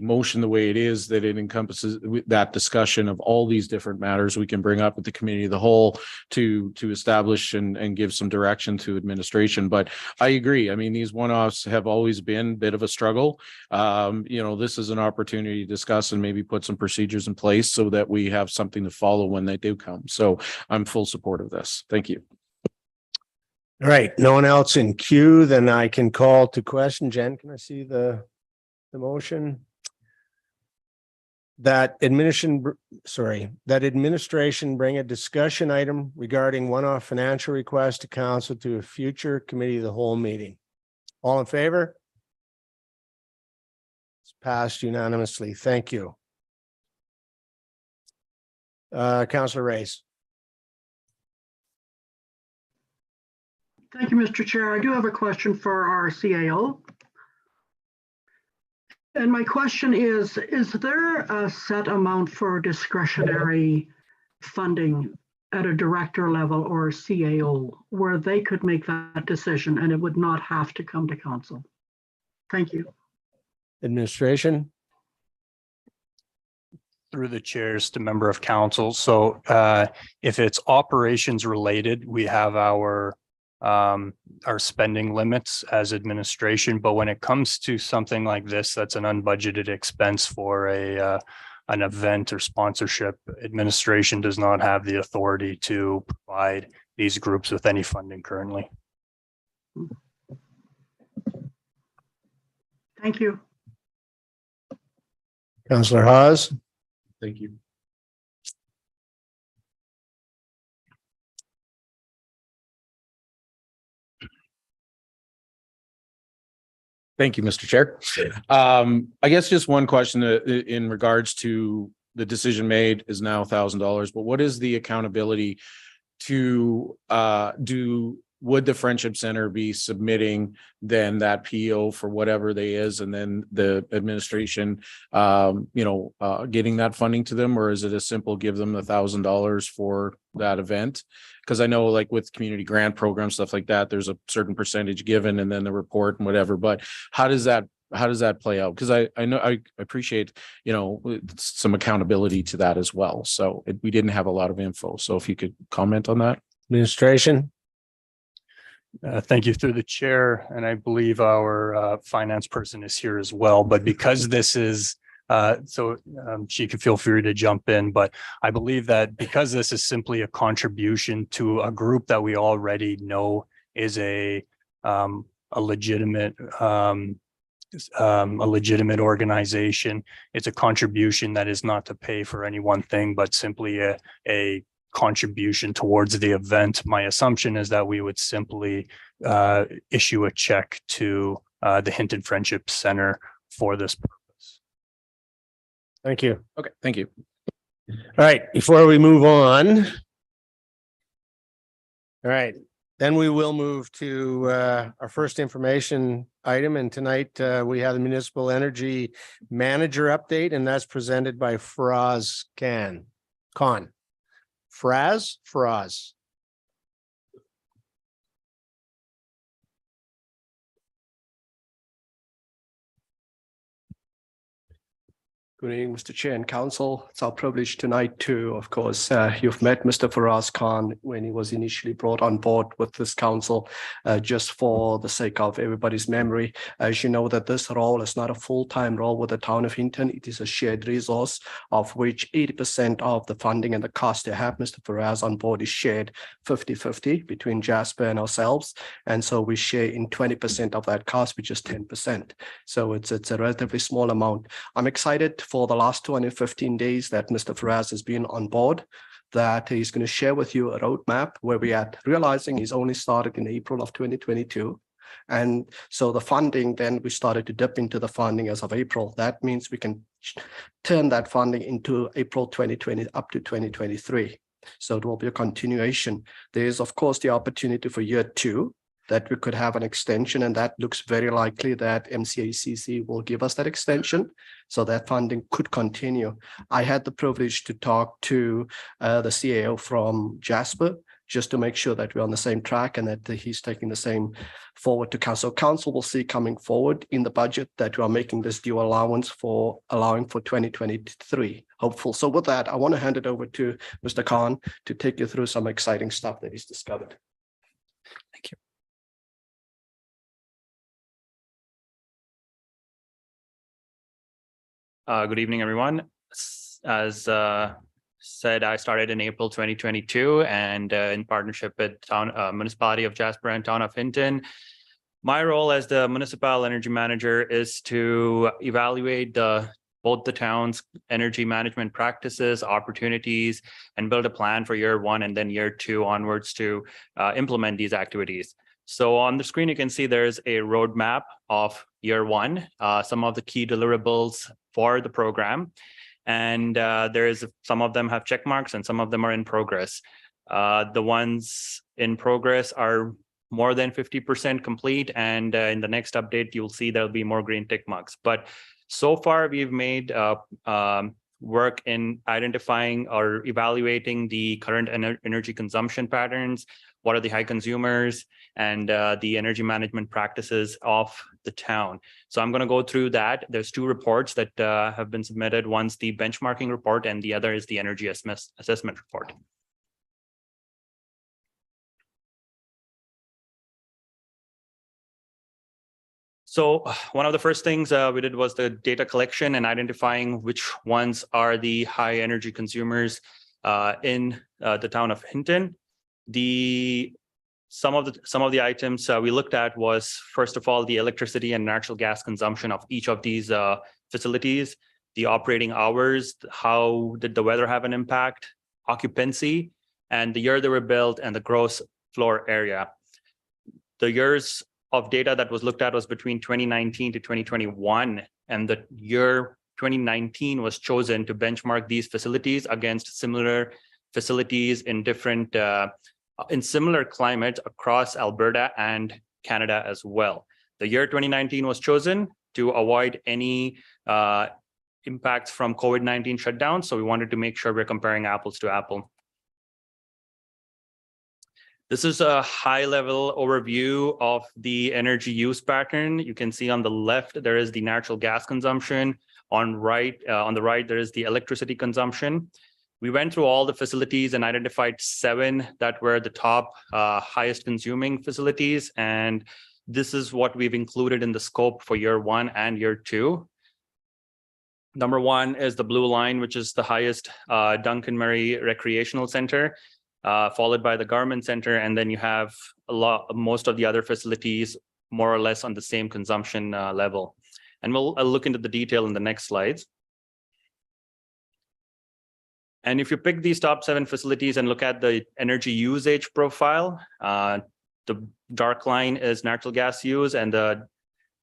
motion the way it is, that it encompasses that discussion of all these different matters we can bring up with the committee of the whole to establish and give some direction to administration. But I agree. I mean, these one-offs have always been a bit of a struggle. This is an opportunity to discuss and maybe put some procedures in place so that we have something to follow when they do come. So I'm full support of this. Thank you. All right, no one else in queue, then I can call to question. Jen, can I see the motion? That administration bring a discussion item regarding one-off financial request to council to a future committee of the whole meeting. All in favor? It's passed unanimously. Thank you. Councillor Reyes. Thank you, Mr. Chair. I do have a question for our CAO. And my question is there a set amount for discretionary funding at a director level or CAO where they could make that decision and it would not have to come to council? Thank you. Administration. Through the chairs to member of council. So if it's operations related, we have our spending limits as administration. But when it comes to something like this, that's an unbudgeted expense for an event or sponsorship, administration does not have the authority to provide these groups with any funding currently. Thank you. Councillor Haas. Thank you. Thank you, Mr. Chair. I guess just one question in regards to the decision made is now $1,000, but what is the accountability to would the Friendship Center be submitting then that PO for whatever they is, and then the administration, getting that funding to them, or is it a simple give them $1,000 for that event? Because I know, like with community grant programs, stuff like that, there's a certain percentage given and then the report and whatever. But how does that play out? Because I know I appreciate some accountability to that as well. So we didn't have a lot of info. So if you could comment on that. Administration. Thank you through the chair, and I believe our finance person is here as well. But because this is she can feel free to jump in, but I believe that because this is simply a contribution to a group that we already know is a legitimate organization, it's a contribution that is not to pay for any one thing, but simply a contribution towards the event. My assumption is that we would simply issue a check to the Hinton Friendship Center for this purpose. Thank you. Okay, thank you. All right, before we move on. All right, then we will move to our first information item. And tonight we have the Municipal Energy Manager update, and that's presented by Faraz Khan. Faraz. Good evening, Mr. Chair and Council. It's our privilege tonight to, of course, you've met Mr. Faraz Khan when he was initially brought on board with this council, just for the sake of everybody's memory. As you know, that this role is not a full-time role with the town of Hinton. It is a shared resource, of which 80% of the funding and the cost to have Mr. Faraz on board is shared 50-50 between Jasper and ourselves. And so we share in 20% of that cost, which is 10%. So it's a relatively small amount. I'm excited for the last 215 days that Mr. Faraz has been on board, that he's going to share with you a roadmap where we are realizing he's only started in April of 2022. And so the funding, then we started to dip into the funding as of April. That means we can turn that funding into April 2020 up to 2023. So it will be a continuation. There is, of course, the opportunity for year 2 that we could have an extension, and that looks very likely that MCACC will give us that extension, so that funding could continue. I had the privilege to talk to the CAO from Jasper, just to make sure that we're on the same track and that he's taking the same forward to council. Council will see coming forward in the budget that we are making this due allowance for allowing for 2023. Hopeful. So with that, I want to hand it over to Mr. Khan to take you through some exciting stuff that he's discovered. Thank you. Good evening, everyone. As said, I started in April 2022 and in partnership with Municipality of Jasper and Town of Hinton. My role as the Municipal Energy Manager is to evaluate both the town's energy management practices, opportunities, and build a plan for year 1 and then year 2 onwards to implement these activities. So on the screen, you can see there's a roadmap of year 1, some of the key deliverables for the program. And some of them have check marks and some of them are in progress. The ones in progress are more than 50% complete. And in the next update, you'll see there'll be more green tick marks. But so far, we've made work in identifying or evaluating the current energy consumption patterns, what are the high consumers, and the energy management practices of the town. So I'm going to go through that. There's 2 reports that have been submitted. One's the benchmarking report and the other is the energy assessment report. So one of the first things we did was the data collection and identifying which ones are the high energy consumers in the town of Hinton. Some of the items we looked at was, first of all, the electricity and natural gas consumption of each of these facilities, the operating hours, how did the weather have an impact, occupancy, and the year they were built, and the gross floor area. The years of data that was looked at was between 2019 to 2021, and the year 2019 was chosen to benchmark these facilities against similar facilities in different in similar climates across Alberta and Canada as well. The year 2019 was chosen to avoid any impacts from COVID-19 shutdown. So we wanted to make sure we're comparing apples to apples. This is a high-level overview of the energy use pattern. You can see on the left, there is the natural gas consumption. On the right, there is the electricity consumption. We went through all the facilities and identified 7 that were the top highest consuming facilities. And this is what we've included in the scope for year 1 and year 2. Number 1 is the blue line, which is the highest Duncan Murray Recreational Center, followed by the Garment Center. And then you have most of the other facilities more or less on the same consumption level. And I'll look into the detail in the next slides. And if you pick these top 7 facilities and look at the energy usage profile, the dark line is natural gas use and the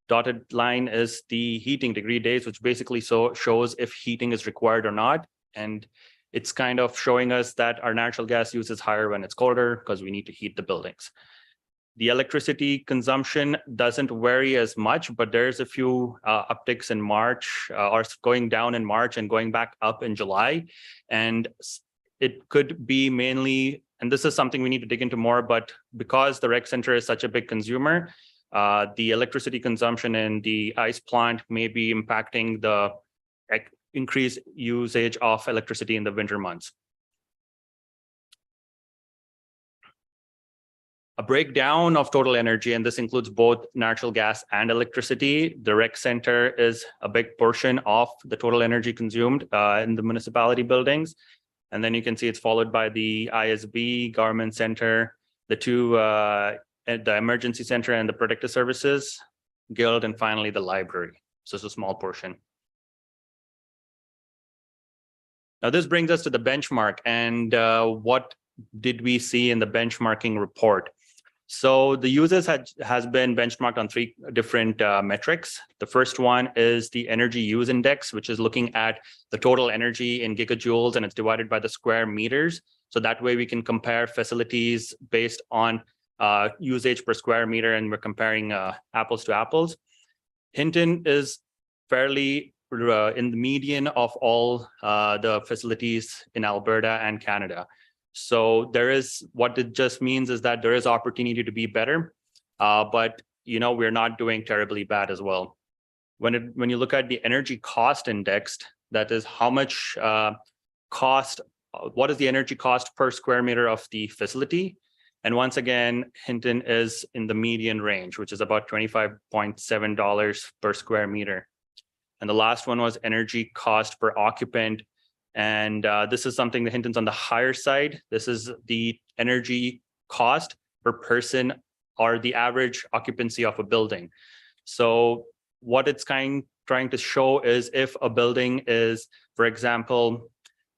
dotted line is the heating degree days, which basically shows if heating is required or not. And it's kind of showing us that our natural gas use is higher when it's colder because we need to heat the buildings. The electricity consumption doesn't vary as much, but there's a few upticks in March, or going down in March and going back up in July. And it could be mainly, and this is something we need to dig into more, but because the rec center is such a big consumer, the electricity consumption in the ice plant may be impacting the increased usage of electricity in the winter months. A breakdown of total energy, and this includes both natural gas and electricity. The rec center is a big portion of the total energy consumed in the municipality buildings. And then you can see it's followed by the ISB, Garment Center, the emergency center and the protective services, guild, and finally the library. So it's a small portion. Now this brings us to the benchmark, and what did we see in the benchmarking report? So the users has been benchmarked on 3 different metrics. The first one is the energy use index, which is looking at the total energy in gigajoules, and it's divided by the square meters. So that way we can compare facilities based on usage per square meter, and we're comparing apples to apples. Hinton is fairly in the median of all the facilities in Alberta and Canada. So there is, what it just means is that there is opportunity to be better, but we're not doing terribly bad as well. When you look at the energy cost indexed, that is how much what is the energy cost per square meter of the facility? And once again, Hinton is in the median range, which is about $25.7 per square meter. And the last one was energy cost per occupant. And this is something that Hinton's on the higher side. This is the energy cost per person or the average occupancy of a building. So what it's trying to show is if a building is, for example,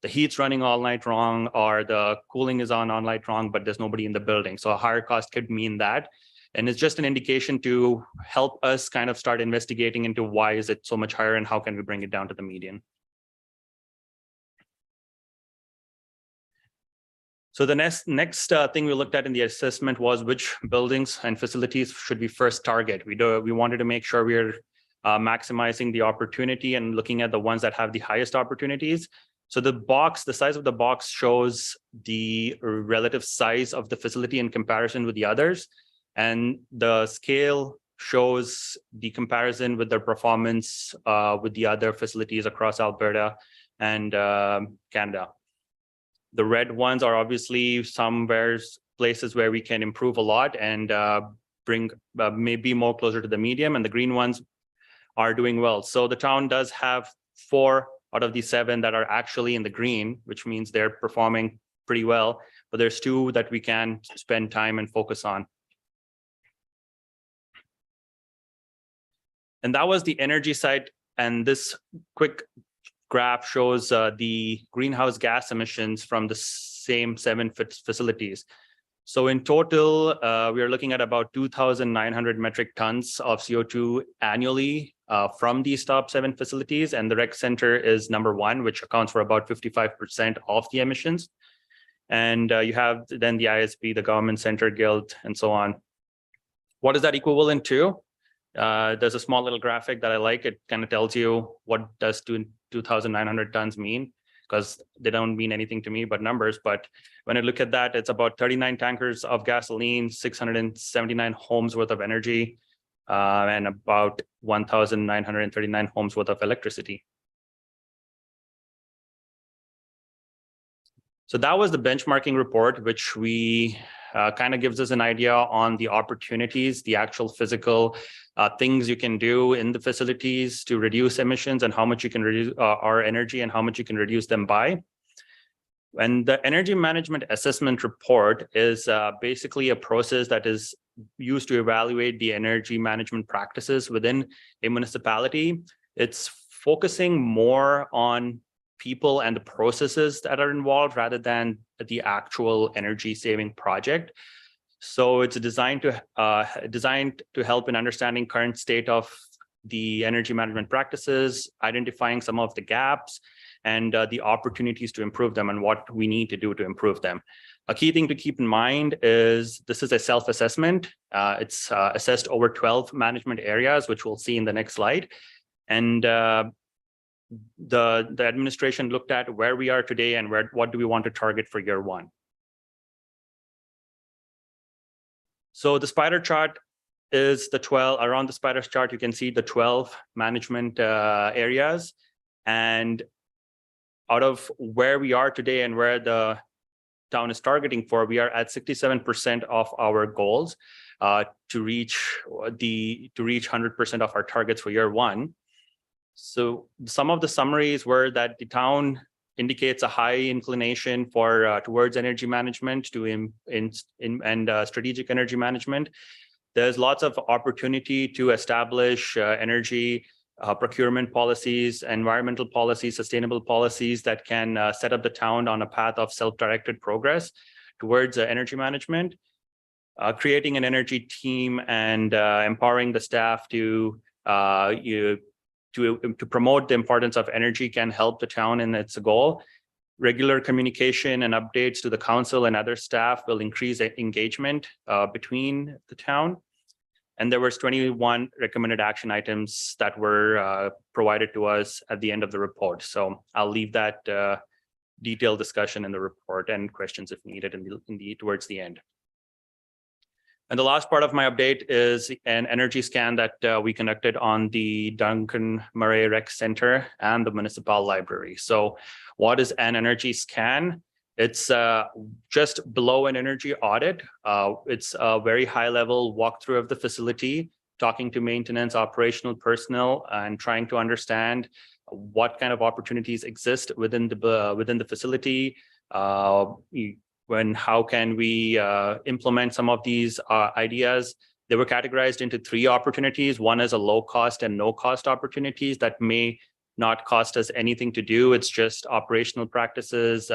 the heat's running all night wrong, or the cooling is on all night wrong, but there's nobody in the building. So a higher cost could mean that. And it's just an indication to help us kind of start investigating into why is it so much higher and how can we bring it down to the median. So the next thing we looked at in the assessment was which buildings and facilities should we first target. We wanted to make sure we're maximizing the opportunity and looking at the ones that have the highest opportunities. So the size of the box shows the relative size of the facility in comparison with the others. And the scale shows the comparison with their performance with the other facilities across Alberta and Canada. The red ones are obviously places where we can improve a lot and bring maybe more closer to the medium, and the green ones are doing well. So the town does have 4 out of the 7 that are actually in the green, which means they're performing pretty well, but there's 2 that we can spend time and focus on. And that was the energy side. And this quick graph shows the greenhouse gas emissions from the same 7 facilities. So in total, we are looking at about 2,900 metric tons of CO2 annually from these top 7 facilities. And the rec center is number 1, which accounts for about 55% of the emissions. And you have then the ISB, the Government Center Guild, and so on. What is that equivalent to? There's a small little graphic that I like. It kind of tells you what does 2,900 tons mean, because they don't mean anything to me but numbers. But when I look at that, it's about 39 tankers of gasoline, 679 homes worth of energy, and about 1,939 homes worth of electricity. So that was the benchmarking report, which we kind of gives us an idea on the opportunities, the actual physical things you can do in the facilities to reduce emissions and how much you can reduce our energy and how much you can reduce them by. And the energy management assessment report is basically a process that is used to evaluate the energy management practices within a municipality. It's focusing more on people and the processes that are involved rather than the actual energy saving project. So it's designed to help in understanding current state of the energy management practices, identifying some of the gaps and the opportunities to improve them and what we need to do to improve them. A key thing to keep in mind is this is a self-assessment. It's assessed over 12 management areas, which we'll see in the next slide. And the administration looked at where we are today and what do we want to target for year 1. So the spider chart is the 12, around the spider chart, you can see the 12 management areas. And out of where we are today and where the town is targeting for, we are at 67% of our goals to reach 100% of our targets for year 1. So some of the summaries were that the town indicates a high inclination for towards energy management and strategic energy management. There's lots of opportunity to establish energy procurement policies, environmental policies, sustainable policies that can set up the town on a path of self-directed progress towards energy management. Creating an energy team and empowering the staff to promote the importance of energy can help the town in its goal. Regular communication and updates to the council and other staff will increase engagement between the town. And there was 21 recommended action items that were provided to us at the end of the report. So I'll leave that detailed discussion in the report and questions if needed towards the end. And the last part of my update is an energy scan that we conducted on the Duncan Murray Rec Center and the Municipal Library. So what is an energy scan? It's just below an energy audit. It's a very high level walkthrough of the facility, talking to maintenance, operational personnel, and trying to understand what kind of opportunities exist within the facility. How can we implement some of these ideas? They were categorized into 3 opportunities. One is a low cost and no cost opportunities that may not cost us anything to do. It's just operational practices,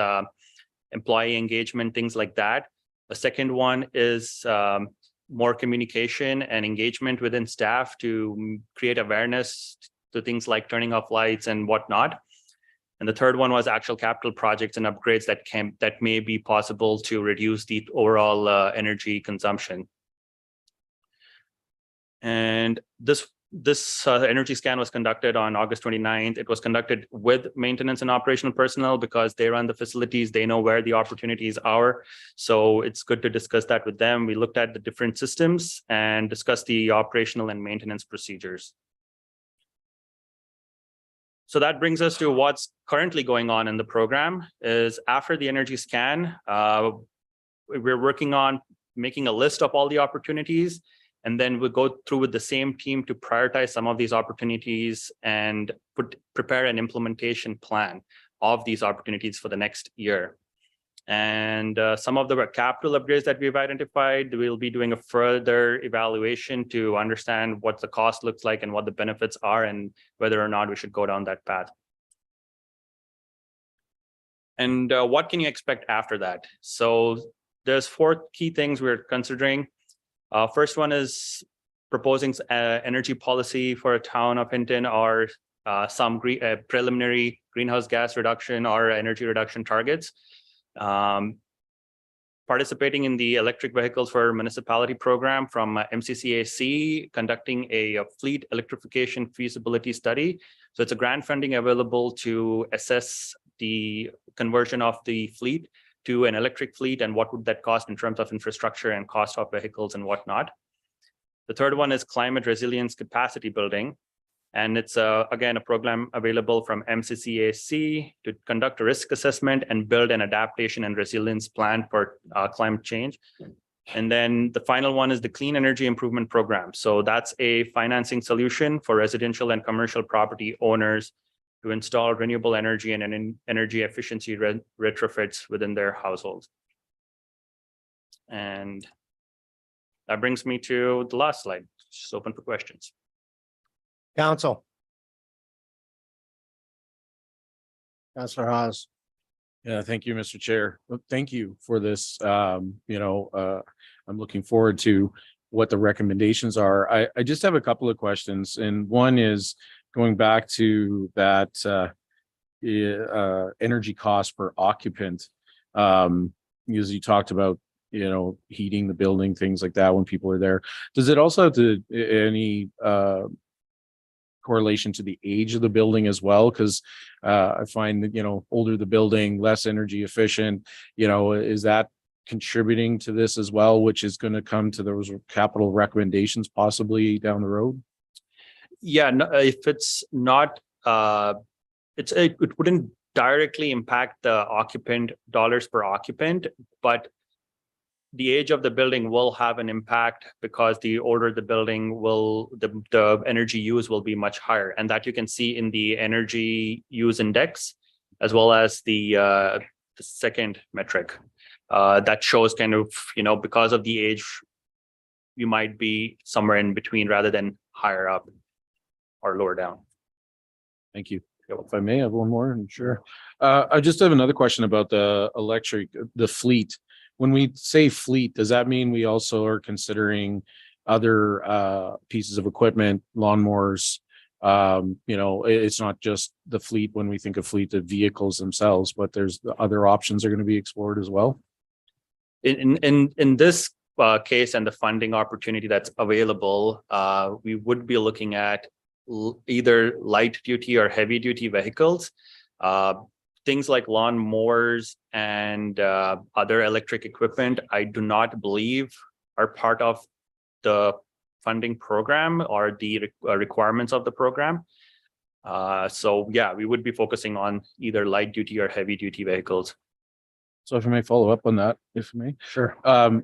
employee engagement, things like that. The second one is more communication and engagement within staff to create awareness to things like turning off lights and whatnot. And the third one was actual capital projects and upgrades that may be possible to reduce the overall energy consumption. And this energy scan was conducted on August 29th. It was conducted with maintenance and operational personnel because they run the facilities. They know where the opportunities are. So it's good to discuss that with them. We looked at the different systems and discussed the operational and maintenance procedures. So that brings us to what's currently going on in the program. Is after the energy scan, we're working on making a list of all the opportunities, and then we'll go through with the same team to prioritize some of these opportunities and prepare an implementation plan of these opportunities for the next year. And some of the capital upgrades that we've identified, we'll be doing a further evaluation to understand what the cost looks like and what the benefits are and whether or not we should go down that path. And what can you expect after that? So there's 4 key things we're considering. First one is proposing energy policy for a town of Hinton or some preliminary greenhouse gas reduction or energy reduction targets. Participating in the electric vehicles for municipality program from MCCAC, conducting a fleet electrification feasibility study. So it's a grant funding available to assess the conversion of the fleet to an electric fleet and what would that cost in terms of infrastructure and cost of vehicles and whatnot. The third one is climate resilience capacity building. And it's, again, a program available from MCCAC to conduct a risk assessment and build an adaptation and resilience plan for climate change. And then the final one is the Clean Energy Improvement Program. So that's a financing solution for residential and commercial property owners to install renewable energy and energy efficiency retrofits within their households. And that brings me to the last slide. Just open for questions. Council. Councilor Haas. Yeah, thank you, Mr. Chair. Well, thank you for this. I'm looking forward to what the recommendations are. I just have a couple of questions, and one is going back to that energy cost per occupant. As you talked about, heating the building, things like that when people are there. Does it also have to any correlation to the age of the building as well? Because I find that, older the building, less energy efficient, is that contributing to this as well, which is going to come to those capital recommendations possibly down the road? Yeah, no, if it's not, it wouldn't directly impact the occupant dollars per occupant, but the age of the building will have an impact because the older the building will, the energy use will be much higher. And that you can see in the energy use index, as well as the second metric that shows kind of, because of the age, you might be somewhere in between rather than higher up or lower down. Thank you. If I may have one more, I'm sure. I just have another question about the fleet. When we say fleet, does that mean we also are considering other pieces of equipment, lawnmowers? It's not just the fleet when we think of fleet, the vehicles themselves, but there's the other options are going to be explored as well. In this case and the funding opportunity that's available, we would be looking at either light duty or heavy duty vehicles. things like lawn mowers and other electric equipment, I do not believe are part of the funding program or the requirements of the program. So yeah, we would be focusing on either light duty or heavy duty vehicles. So if I may follow up on that, if I may. Sure.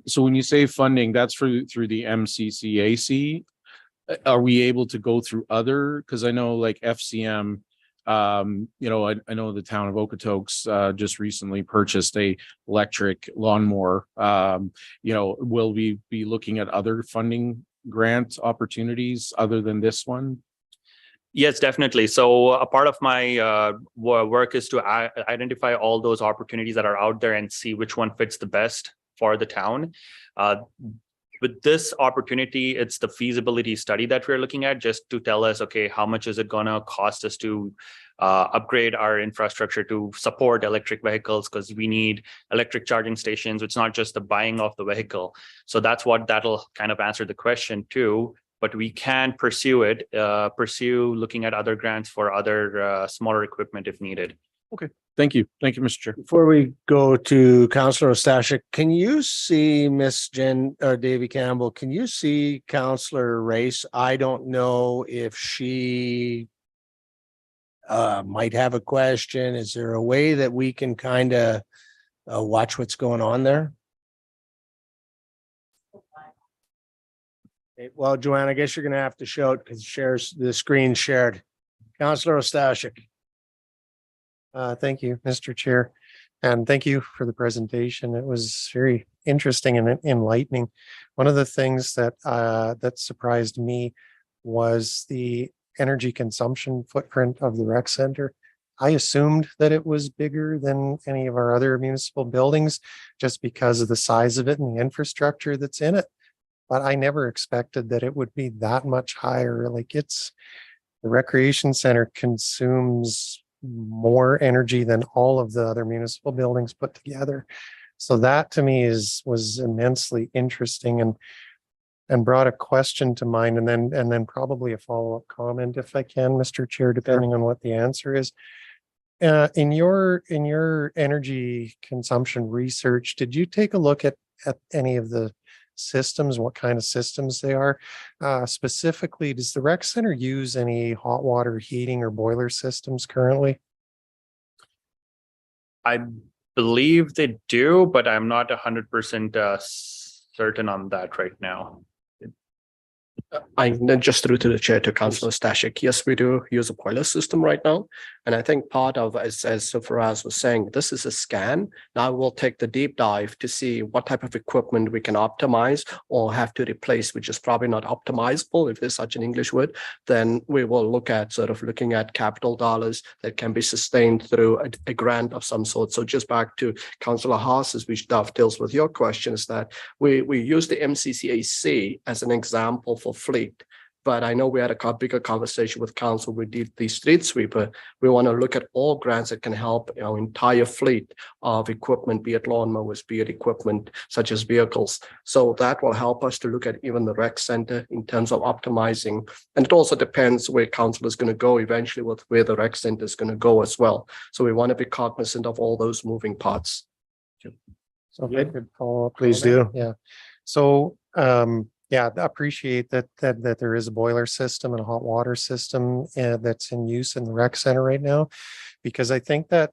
So when you say funding, that's through the MCCAC. Are we able to go through other? Because I know like FCM, you know, I know the town of Okotoks just recently purchased a electric lawnmower. You know, will we be looking at other funding grant opportunities other than this one? Yes, definitely. So a part of my work is to identify all those opportunities that are out there and see which one fits the best for the town. With this opportunity, it's the feasibility study that we're looking at, just to tell us, okay, how much is it gonna cost us to upgrade our infrastructure to support electric vehicles, because we need electric charging stations. It's not just the buying of the vehicle. So that's what that'll kind of answer the question too. But we can pursue looking at other grants for other smaller equipment if needed. Thank you. Thank you, Mr. Chair. Before we go to Councillor Ostashik, can you see Miss Jen or Davy Campbell? Can you see Councillor Race? I don't know if she might have a question. Is there a way that we can kind of watch what's going on there? Okay, well, Joanne, I guess you're going to have to show it because shares the screen shared. Councillor Ostashik. Thank you, Mr. Chair, and thank you for the presentation. It was very interesting and enlightening. One of the things that that surprised me was the energy consumption footprint of the rec center. I assumed that it was bigger than any of our other municipal buildings just because of the size of it and the infrastructure that's in it. But I never expected that it would be that much higher. Like the recreation center consumes more energy than all of the other municipal buildings put together. So that to me was immensely interesting and brought a question to mind, and then probably a follow-up comment if I can, Mr. Chair, depending on what the answer is. In your energy consumption research, did you take a look at any of the systems, what kind of systems they are? Specifically, does the rec center use any hot water heating or boiler systems currently? I believe they do, but I'm not 100% certain on that right now. I just through to the chair to Councillor Stashik. Yes, we do use a boiler system right now. And I think part of, as Faraz was saying, this is a scan. Now we'll take the deep dive to see what type of equipment we can optimize or have to replace, which is probably not optimizable, if there's such an English word. Then we will look at looking at capital dollars that can be sustained through a grant of some sort. So just back to Councillor Haas's, which dovetails with your question, is that we use the MCCAC as an example for fleet. But I know we had a bigger conversation with council. We did the street sweeper. We want to look at all grants that can help our entire fleet of equipment, be it lawnmowers, be it equipment such as vehicles. So that will help us to look at even the rec center in terms of optimizing. And it also depends where council is going to go eventually with where the rec center is going to go as well. So we want to be cognizant of all those moving parts. So if I could follow up. Please on that. do. Yeah. So yeah, I appreciate that there is a boiler system and a hot water system that's in use in the rec center right now, because I think that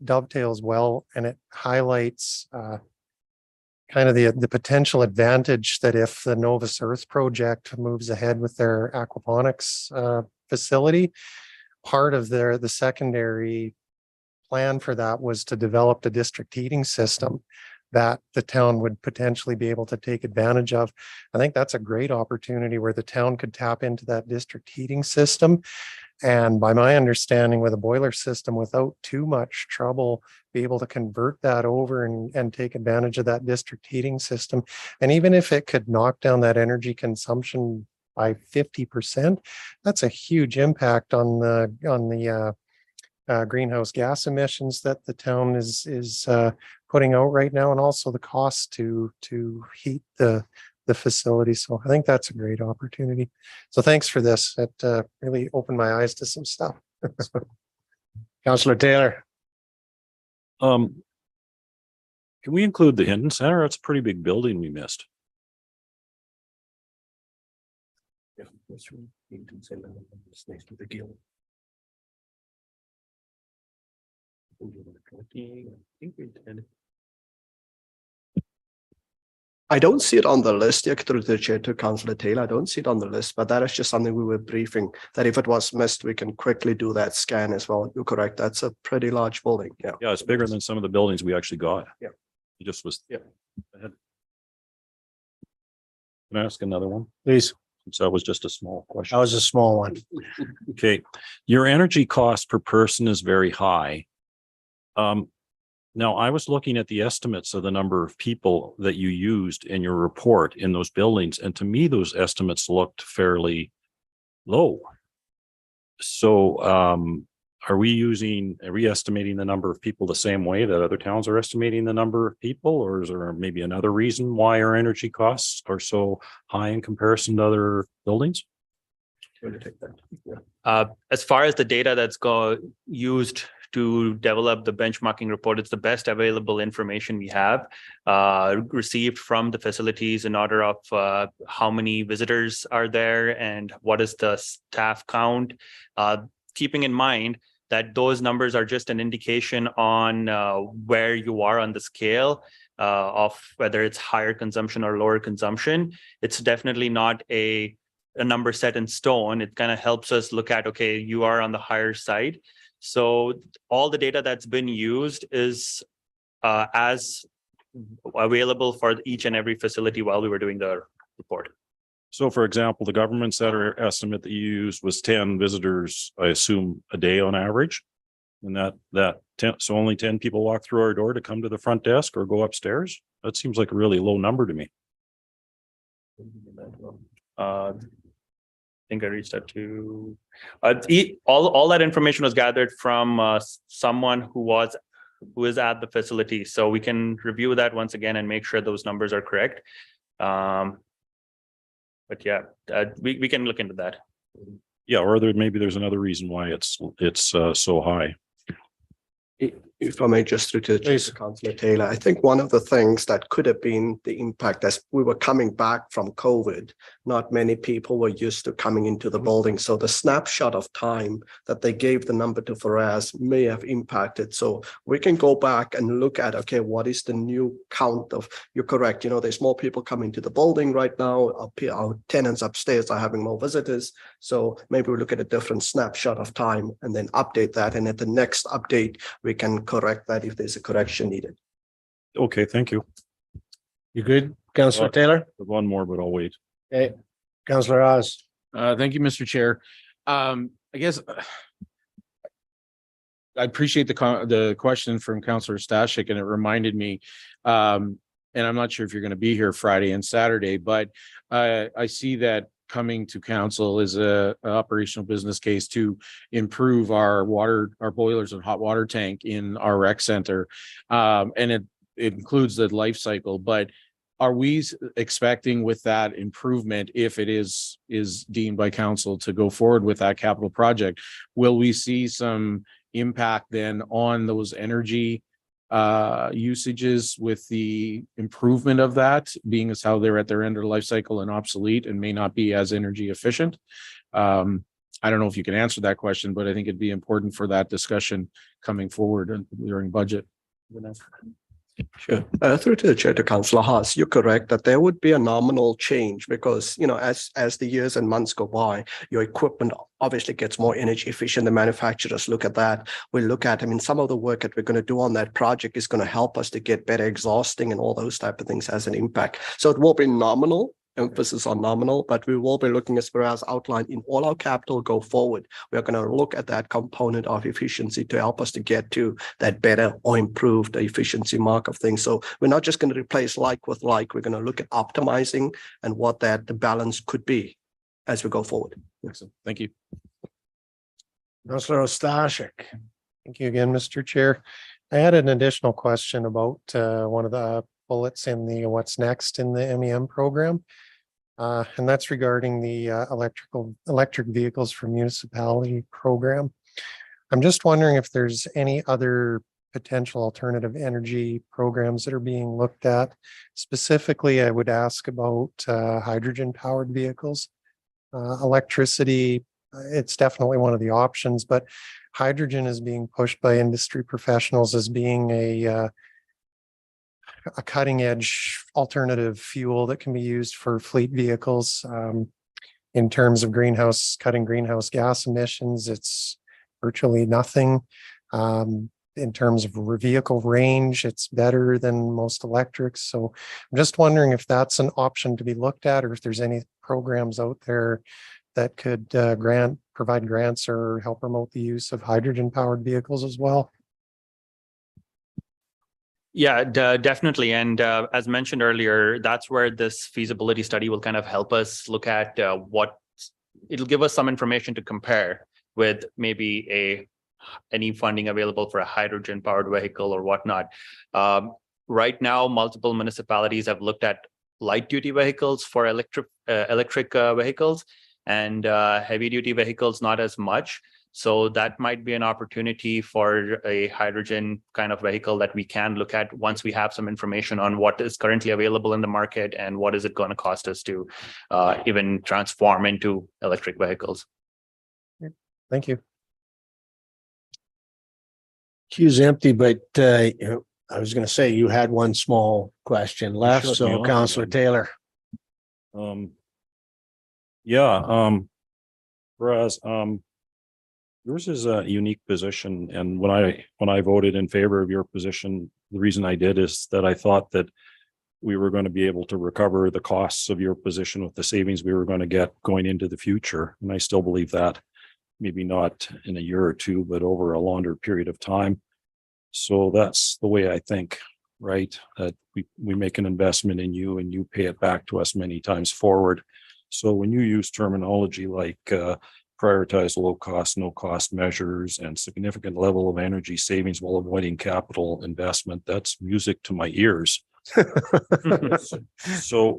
dovetails well and it highlights kind of the potential advantage that if the Novus Earth project moves ahead with their aquaponics facility, part of the secondary plan for that was to develop the district heating system that the town would potentially be able to take advantage of. I think that's a great opportunity where the town could tap into that district heating system. And by my understanding, with a boiler system, without too much trouble, be able to convert that over and take advantage of that district heating system. And even if it could knock down that energy consumption by 50%, that's a huge impact on the greenhouse gas emissions that the town is putting out right now, and also the cost to heat the facility. So I think that's a great opportunity. So thanks for this. It really opened my eyes to some stuff. Councillor Taylor. Can we include the Hinton Center? That's a pretty big building we missed. I don't see it on the list, yeah, through the chair to Councillor Taylor. I don't see it on the list, but that is just something we were briefing, that if it was missed, we can quickly do that scan as well. You're correct. That's a pretty large building. Yeah. Yeah, it's bigger than some of the buildings we actually got. Yeah. It just was. Yeah. Can I ask another one? Please, So that was just a small question. that was a small one. Okay, your energy cost per person is very high. Now I was looking at the estimates of the number of people that you used in your report in those buildings, and to me, those estimates looked fairly low. So, are we estimating the number of people the same way that other towns are estimating the number of people, or is there maybe another reason why our energy costs are so high in comparison to other buildings? As far as the data that's used to develop the benchmarking report, it's the best available information we have received from the facilities in order of how many visitors are there and what is the staff count. Keeping in mind that those numbers are just an indication on where you are on the scale of whether it's higher consumption or lower consumption. It's definitely not a number set in stone. It kind of helps us look at, okay, you are on the higher side. So all the data that's been used is as available for each and every facility while we were doing the report. So for example, the government center estimate that you used was 10 visitors, I assume, a day on average. And that 10, so only 10 people walk through our door to come to the front desk or go upstairs. That seems like a really low number to me. I think I reached out to all that information was gathered from someone who is at the facility. So we can review that once again and make sure those numbers are correct. But yeah, we can look into that. Yeah, or maybe there's another reason why it's so high. If I may just through to Councillor Taylor, I think one of the things that could have been the impact as we were coming back from COVID, not many people were used to coming into the building. So the snapshot of time that they gave the number to Faraz may have impacted. So we can go back and look at, okay, what is the new count of, you're correct, there's more people coming to the building right now. Our tenants upstairs are having more visitors. So maybe we look at a different snapshot of time and then update that. And at the next update, we can correct that if there's a correction needed. Okay, thank you. You good, Councillor Taylor? One more, but I'll wait. Okay, Councillor Oz. Thank you, Mr. Chair. I guess I appreciate the question from Councillor Stashik, and it reminded me, and I'm not sure if you're going to be here Friday and Saturday, but I see that coming to council is a operational business case to improve our boilers and hot water tank in our rec center. And it includes the life cycle, but are we expecting with that improvement, if it is deemed by council to go forward with that capital project, will we see some impact then on those energy usages with the improvement of that, being as how they're at their end of the life cycle and obsolete and may not be as energy efficient? I don't know if you can answer that question, but I think it'd be important for that discussion coming forward during budget. Sure. Through to the chair to Councillor Haas, you're correct that there would be a nominal change because, as the years and months go by, your equipment obviously gets more energy efficient. The manufacturers look at that. We look at, some of the work that we're going to do on that project is going to help us to get better exhausting and all those type of things has an impact. So it will be nominal, emphasis on nominal, but we will be looking, as Faraz outlined, in all our capital go forward. We're going to look at that component of efficiency to help us to get to that better or improved efficiency mark of things. So we're not just going to replace like with like, we're going to look at optimizing and what the balance could be as we go forward. Excellent. Thank you. Councillor Stashik. Thank you again, Mr. Chair. I had an additional question about one of the bullets in the what's next in the MEM program. And that's regarding the electric vehicles for municipality program. I'm just wondering if there's any other potential alternative energy programs that are being looked at. Specifically, I would ask about hydrogen powered vehicles. Electricity, it's definitely one of the options, but hydrogen is being pushed by industry professionals as being a cutting edge alternative fuel that can be used for fleet vehicles. In terms of cutting greenhouse gas emissions, it's virtually nothing. In terms of vehicle range, it's better than most electrics. So I'm just wondering if that's an option to be looked at, or if there's any programs out there that could provide grants or help promote the use of hydrogen powered vehicles as well. Yeah, definitely. And as mentioned earlier, that's where this feasibility study will kind of help us look at it'll give us some information to compare with maybe any funding available for a hydrogen powered vehicle or whatnot. Right now, multiple municipalities have looked at light duty vehicles for electric vehicles, and heavy duty vehicles not as much. So that might be an opportunity for a hydrogen kind of vehicle that we can look at once we have some information on what is currently available in the market and what is it going to cost us to even transform into electric vehicles. Thank you. Queue's empty, but I was going to say you had one small question left. shut me So off Councillor again. Taylor. Whereas, yours is a unique position, and when I voted in favor of your position, the reason I did is that I thought that we were going to be able to recover the costs of your position with the savings we were going to get going into the future, and I still believe that. Maybe not in a year or two, but over a longer period of time. So that's the way I think, right? That we make an investment in you and you pay it back to us many times forward. So when you use terminology like prioritize low cost, no cost measures and significant level of energy savings while avoiding capital investment, that's music to my ears. So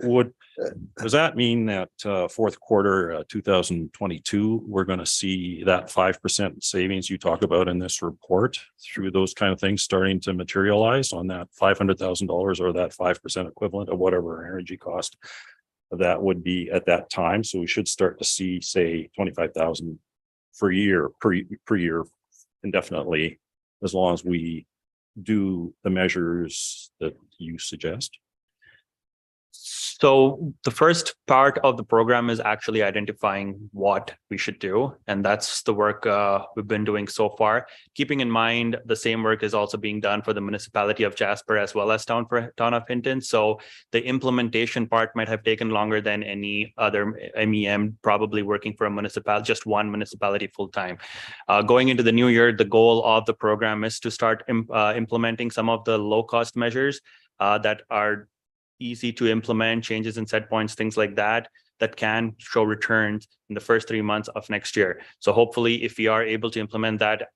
does that mean that fourth quarter 2022, we're going to see that 5% savings you talk about in this report through those kind of things starting to materialize on that $500,000 or that 5% equivalent of whatever energy cost that would be at that time? So we should start to see, say, 25,000 per year indefinitely, as long as we do the measures that you suggest. So the first part of the program is actually identifying what we should do. And that's the work we've been doing so far. Keeping in mind, the same work is also being done for the municipality of Jasper as well as town of Hinton. So the implementation part might have taken longer than any other MEM, probably working for a municipality, just one municipality full time. Going into the new year, the goal of the program is to start implementing some of the low cost measures that are easy to implement, changes in set points, things like that can show returns in the first 3 months of next year. So hopefully, if we are able to implement that,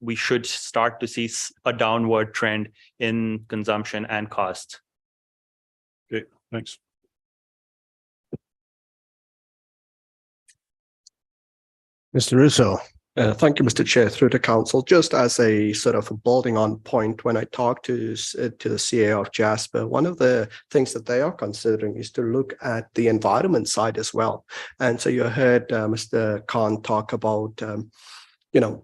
we should start to see a downward trend in consumption and costs. Okay, thanks. Mr. Russo. Thank you, Mr. Chair, through the council. Just as a sort of a building on point, when I talked to the CA of Jasper, one of the things that they are considering is to look at the environment side as well. And so you heard Mr. Khan talk about,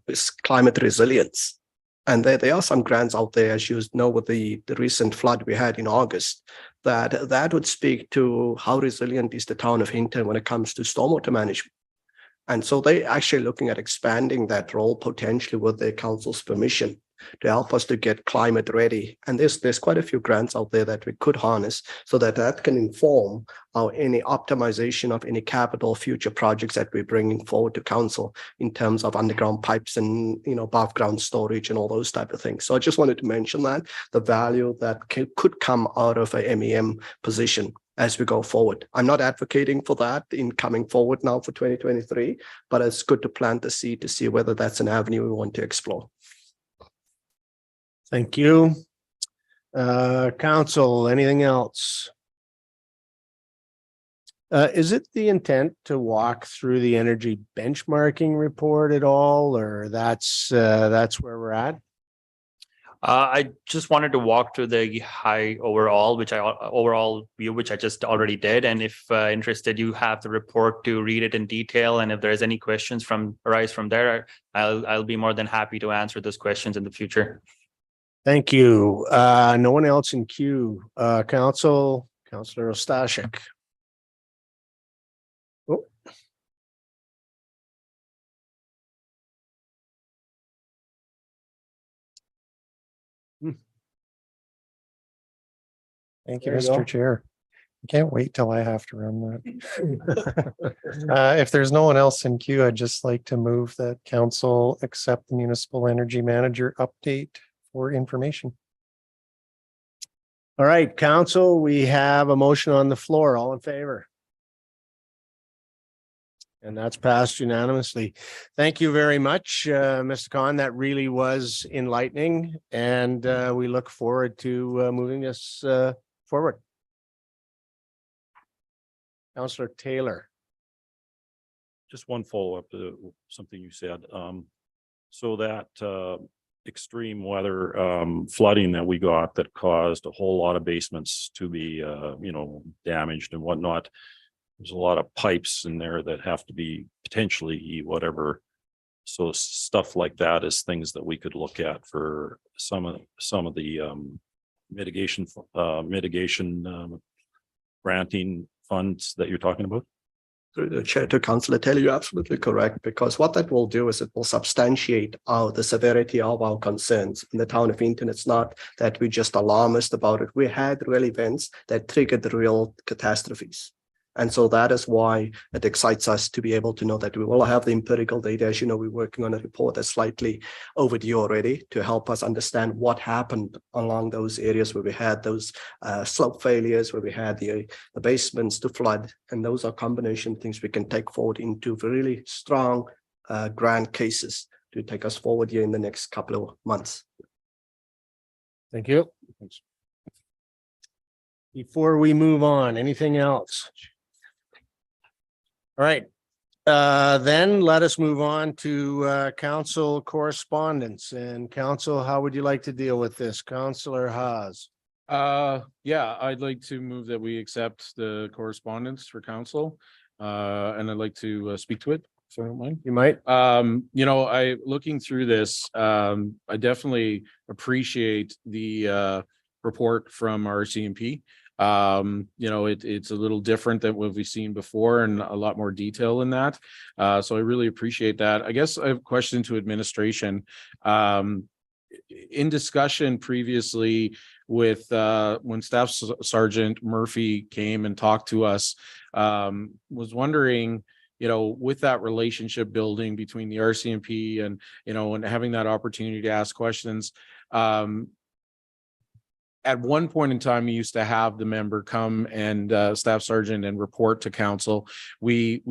this climate resilience. And there are some grants out there, as you know, with the recent flood we had in August, that would speak to how resilient is the town of Hinton when it comes to stormwater management. And so they're actually looking at expanding that role potentially with the council's permission to help us to get climate ready. And there's quite a few grants out there that we could harness so that can inform any optimization of any capital future projects that we're bringing forward to council in terms of underground pipes and above ground storage and all those type of things. So I just wanted to mention that the value that could come out of a MEM position as we go forward. I'm not advocating for that in coming forward now for 2023, but it's good to plant the seed to see whether that's an avenue we want to explore. Thank you. Council, anything else? Is it the intent to walk through the energy benchmarking report at all, or that's where we're at? I just wanted to walk through the high overall view, which I just already did. And if interested, you have the report to read it in detail. And if there's any questions arise from there, I'll be more than happy to answer those questions in the future. Thank you. No one else in queue. Councilor Ostashik. Oh. Thank you, There you go. Mr. Chair. I can't wait till I have to run that. If there's no one else in queue, I'd just like to move that council accept the municipal energy manager update for information. All right, council, we have a motion on the floor. All in favor? And that's passed unanimously. Thank you very much, Mr. Khan. That really was enlightening, and we look forward to moving this forward. Councillor Taylor. Just one follow-up to something you said. So that extreme weather flooding that we got that caused a whole lot of basements to be damaged and whatnot. There's a lot of pipes in there that have to be potentially whatever. So stuff like that is things that we could look at for some of the mitigation granting funds that you're talking about. Through the chair to Councillor Taylor, you're absolutely correct, because what that will do is it will substantiate the severity of our concerns in the town of Hinton. It's not that we just alarmist about it. We had real events that triggered the real catastrophes. And so that is why it excites us to be able to know that we will have the empirical data. As you know, we're working on a report that's slightly overdue already to help us understand what happened along those areas where we had those slope failures, where we had the basements to flood. And those are combination things we can take forward into really strong grant cases to take us forward here in the next couple of months. Thank you. Before we move on, anything else? All right, then let us move on to council correspondence. And council, how would you like to deal with this? Councillor Haas. Yeah, I'd like to move that we accept the correspondence for council. And I'd like to speak to it, if I don't mind. You might. Looking through this, I definitely appreciate the report from our CMP. It's a little different than what we've seen before and a lot more detail in that. So I really appreciate that. I guess I have a question to administration. In discussion previously with when Staff Sergeant Murphy came and talked to us, was wondering, with that relationship building between the RCMP and having that opportunity to ask questions, at one point in time, we used to have the member come and staff sergeant and report to council. We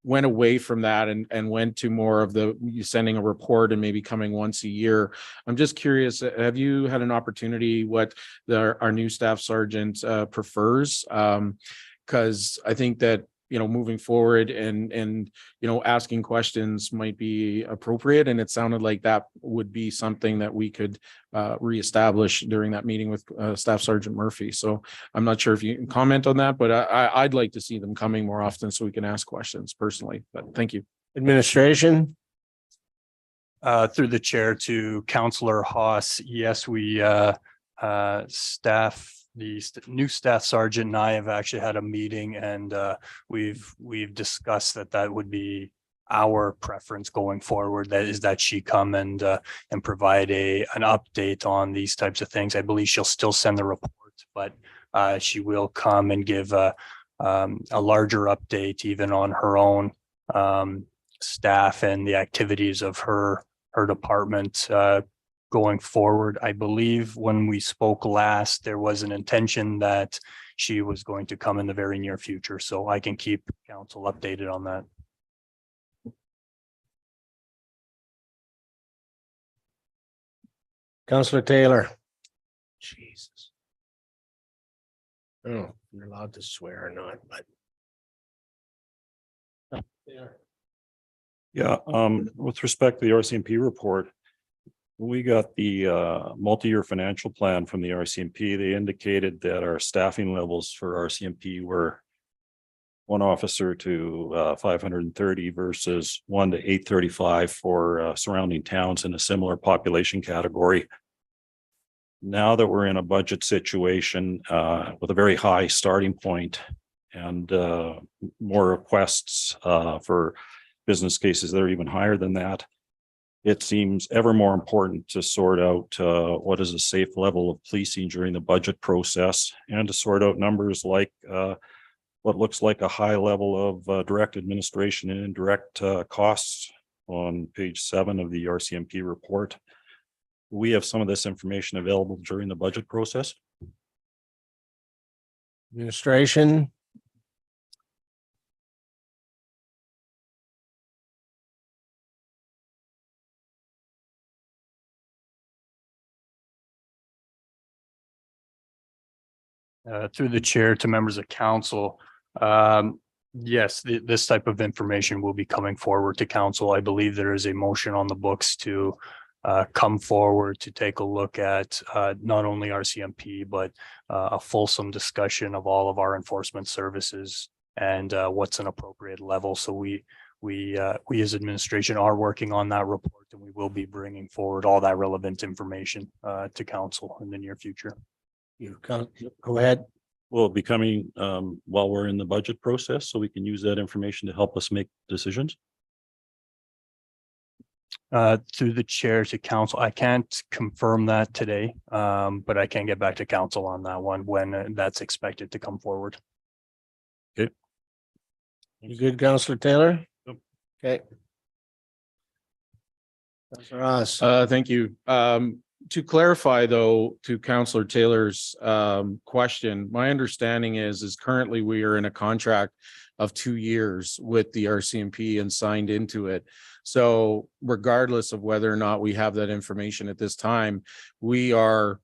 went away from that and went to more of the sending a report and maybe coming once a year. I'm just curious, have you had an opportunity what our new staff sergeant prefers? Because I think that moving forward and asking questions might be appropriate. And it sounded like that would be something that we could reestablish during that meeting with Staff Sergeant Murphy. So I'm not sure if you can comment on that, but I'd like to see them coming more often so we can ask questions personally. But thank you. Administration. Through the chair to Councillor Haas, yes, we new staff sergeant and I have actually had a meeting, and we've discussed that would be our preference going forward. That is that she come and provide an update on these types of things. I believe she'll still send the report, but she will come and give a larger update even on her own staff and the activities of her department going forward. I believe when we spoke last, there was an intention that she was going to come in the very near future, so I can keep council updated on that. Councillor Taylor. Jesus. I don't know if you're allowed to swear or not, but. Yeah, with respect to the RCMP report, We got the multi-year financial plan from the RCMP. They indicated that our staffing levels for RCMP were one officer to 530 versus 1 to 835 for surrounding towns in a similar population category. Now that we're in a budget situation with a very high starting point and more requests for business cases that are even higher than that, it seems ever more important to sort out what is a safe level of policing during the budget process and to sort out numbers like what looks like a high level of direct administration and indirect costs on page 7 of the RCMP report. We have some of this information available during the budget process. Administration. Through the chair to members of council. Yes, this type of information will be coming forward to council. I believe there is a motion on the books to come forward to take a look at not only RCMP, but a fulsome discussion of all of our enforcement services and what's an appropriate level. So we as administration are working on that report, and we will be bringing forward all that relevant information to council in the near future. You go ahead. Will it be coming while we're in the budget process so we can use that information to help us make decisions? Through the chair to council, I can't confirm that today, but I can get back to council on that one when that's expected to come forward. Okay. You good, Councillor Taylor? Yep. Okay. Councillor Ross. Thank you. To clarify though, to Councillor Taylor's question, my understanding is currently we are in a contract of 2 years with the RCMP and signed into it. So regardless of whether or not we have that information at this time, we are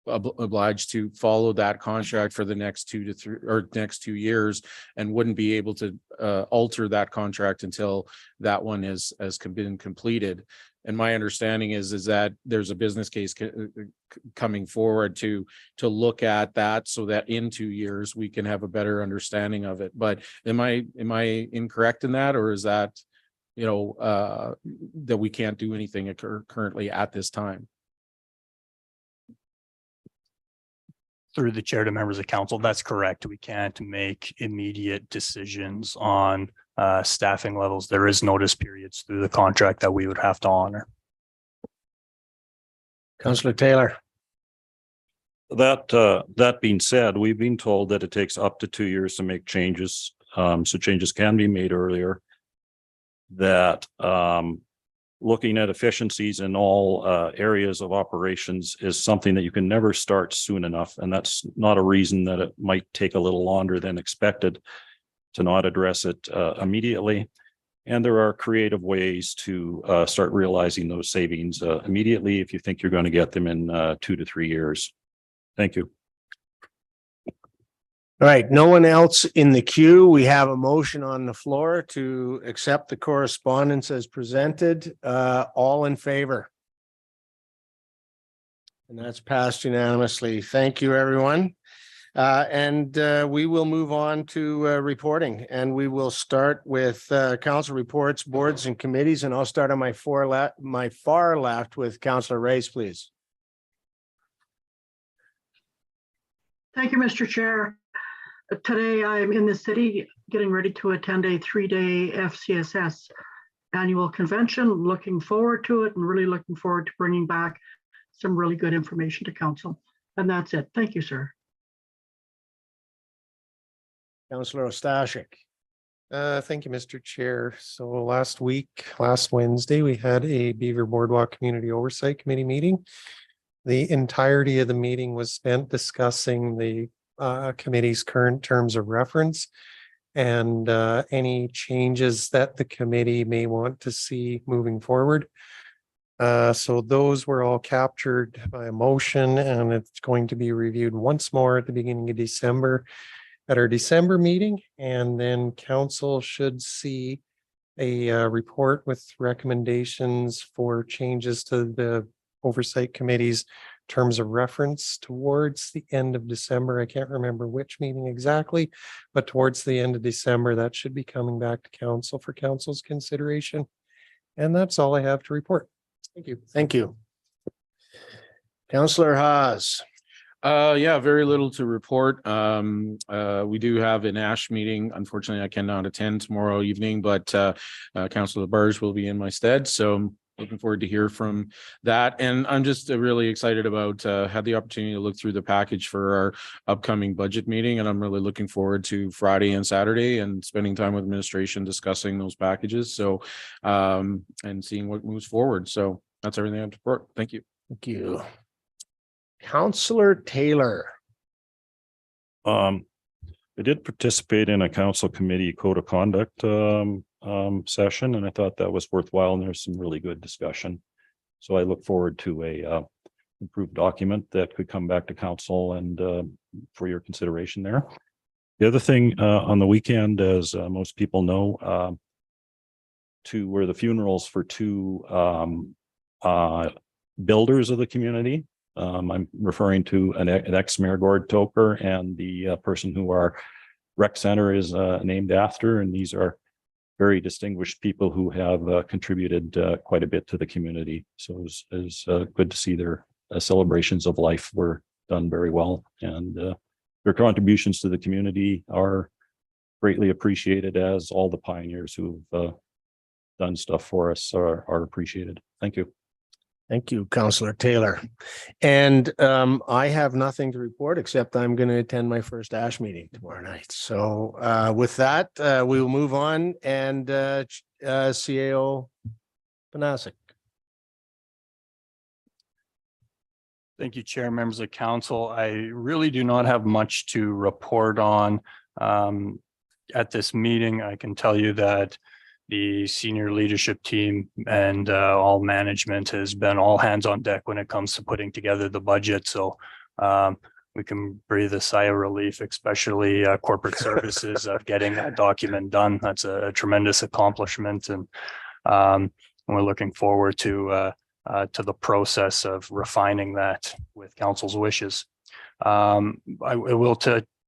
obliged to follow that contract for the next 2 to 3 or next 2 years and wouldn't be able to alter that contract until that one has been completed. And my understanding is that there's a business case coming forward to look at that so that in 2 years we can have a better understanding of it. But am I incorrect in that, or is that, that we can't do anything currently at this time? Through the chair to members of council, that's correct. We can't make immediate decisions on staffing levels. There is notice periods through the contract that we would have to honor. Councillor Taylor. That being said, we've been told that it takes up to 2 years to make changes. So changes can be made earlier. That looking at efficiencies in all areas of operations is something that you can never start soon enough. And that's not a reason that it might take a little longer than expected to not address it immediately. And there are creative ways to start realizing those savings immediately if you think you're going to get them in 2 to 3 years. Thank you. All right, no one else in the queue. We have a motion on the floor to accept the correspondence as presented. All in favor? And that's passed unanimously. Thank you, everyone. And we will move on to reporting, and we will start with council reports, boards and committees. And I'll start on my far left with Councillor Race, please. Thank you, Mr. Chair. Today I'm in the city getting ready to attend a 3-day FCSS annual convention. Looking forward to it and really looking forward to bringing back some really good information to council. And that's it. Thank you, sir. Councillor Ostashik. Thank you, Mr. Chair. So last Wednesday, we had a Beaver Boardwalk Community Oversight Committee meeting. The entirety of the meeting was spent discussing the committee's current terms of reference and any changes that the committee may want to see moving forward. So those were all captured by a motion, and it's going to be reviewed once more at the beginning of December at our December meeting. And then council should see a report with recommendations for changes to the Oversight Committee's terms of reference towards the end of December. I can't remember which meeting exactly, but towards the end of December, that should be coming back to council for council's consideration. And that's all I have to report. Thank you. Thank you. Councillor Haas. Yeah, very little to report. We do have an ASH meeting. Unfortunately, I cannot attend tomorrow evening, but Councillor Barge will be in my stead. So I'm looking forward to hear from that. And I'm just really excited about had the opportunity to look through the package for our upcoming budget meeting. And I'm really looking forward to Friday and Saturday and spending time with administration discussing those packages. So and seeing what moves forward. So that's everything I have to report. Thank you. Thank you. Councillor Taylor. I did participate in a council committee code of conduct session, and I thought that was worthwhile, and there's some really good discussion. So I look forward to a improved document that could come back to council and for your consideration there. The other thing on the weekend, as most people know, were the funerals for two builders of the community. I'm referring to an ex-mayor Gord Toker and the person who our rec center is named after. And these are very distinguished people who have contributed quite a bit to the community. So it was good to see their celebrations of life were done very well. And their contributions to the community are greatly appreciated, as all the pioneers who've done stuff for us are appreciated. Thank you. Thank you, Councillor Taylor. And I have nothing to report except I'm going to attend my first ASH meeting tomorrow night. So with that, we will move on and CAO Panasic. Thank you, Chair, members of council. I really do not have much to report on at this meeting. I can tell you that the senior leadership team and all management has been all hands on deck when it comes to putting together the budget. So we can breathe a sigh of relief, especially corporate services of getting that document done. That's a tremendous accomplishment, and we're looking forward to the process of refining that with council's wishes. I will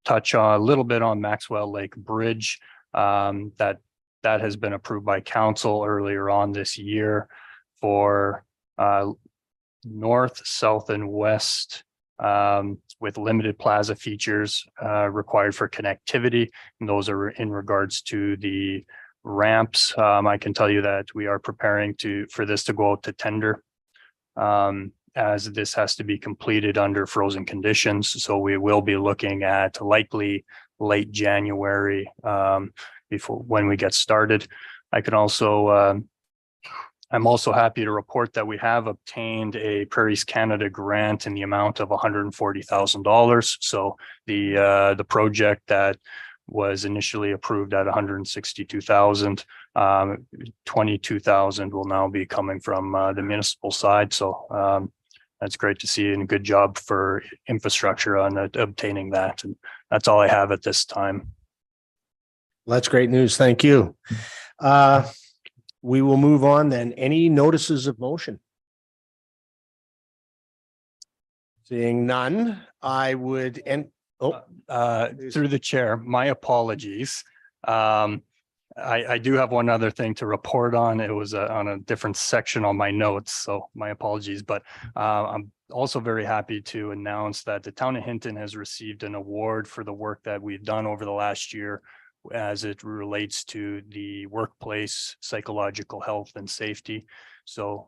touch a little bit on Maxwell Lake Bridge. That has been approved by council earlier on this year for north, south, and west with limited plaza features required for connectivity. And those are in regards to the ramps. I can tell you that we are preparing for this to go out to tender, as this has to be completed under frozen conditions. So we will be looking at likely late January before when we get started. I can also I'm also happy to report that we have obtained a Prairies Canada grant in the amount of $140,000. So the project that was initially approved at 162,000, 22,000 will now be coming from the municipal side. So that's great to see, and a good job for infrastructure on obtaining that. And that's all I have at this time. That's great news. Thank you. We will move on then. Any notices of motion? Seeing none, I would end. Through the chair, my apologies. I do have one other thing to report on. It was on a different section on my notes, so my apologies. But I'm also very happy to announce that the town of Hinton has received an award for the work that we've done over the last year as it relates to the workplace psychological health and safety. So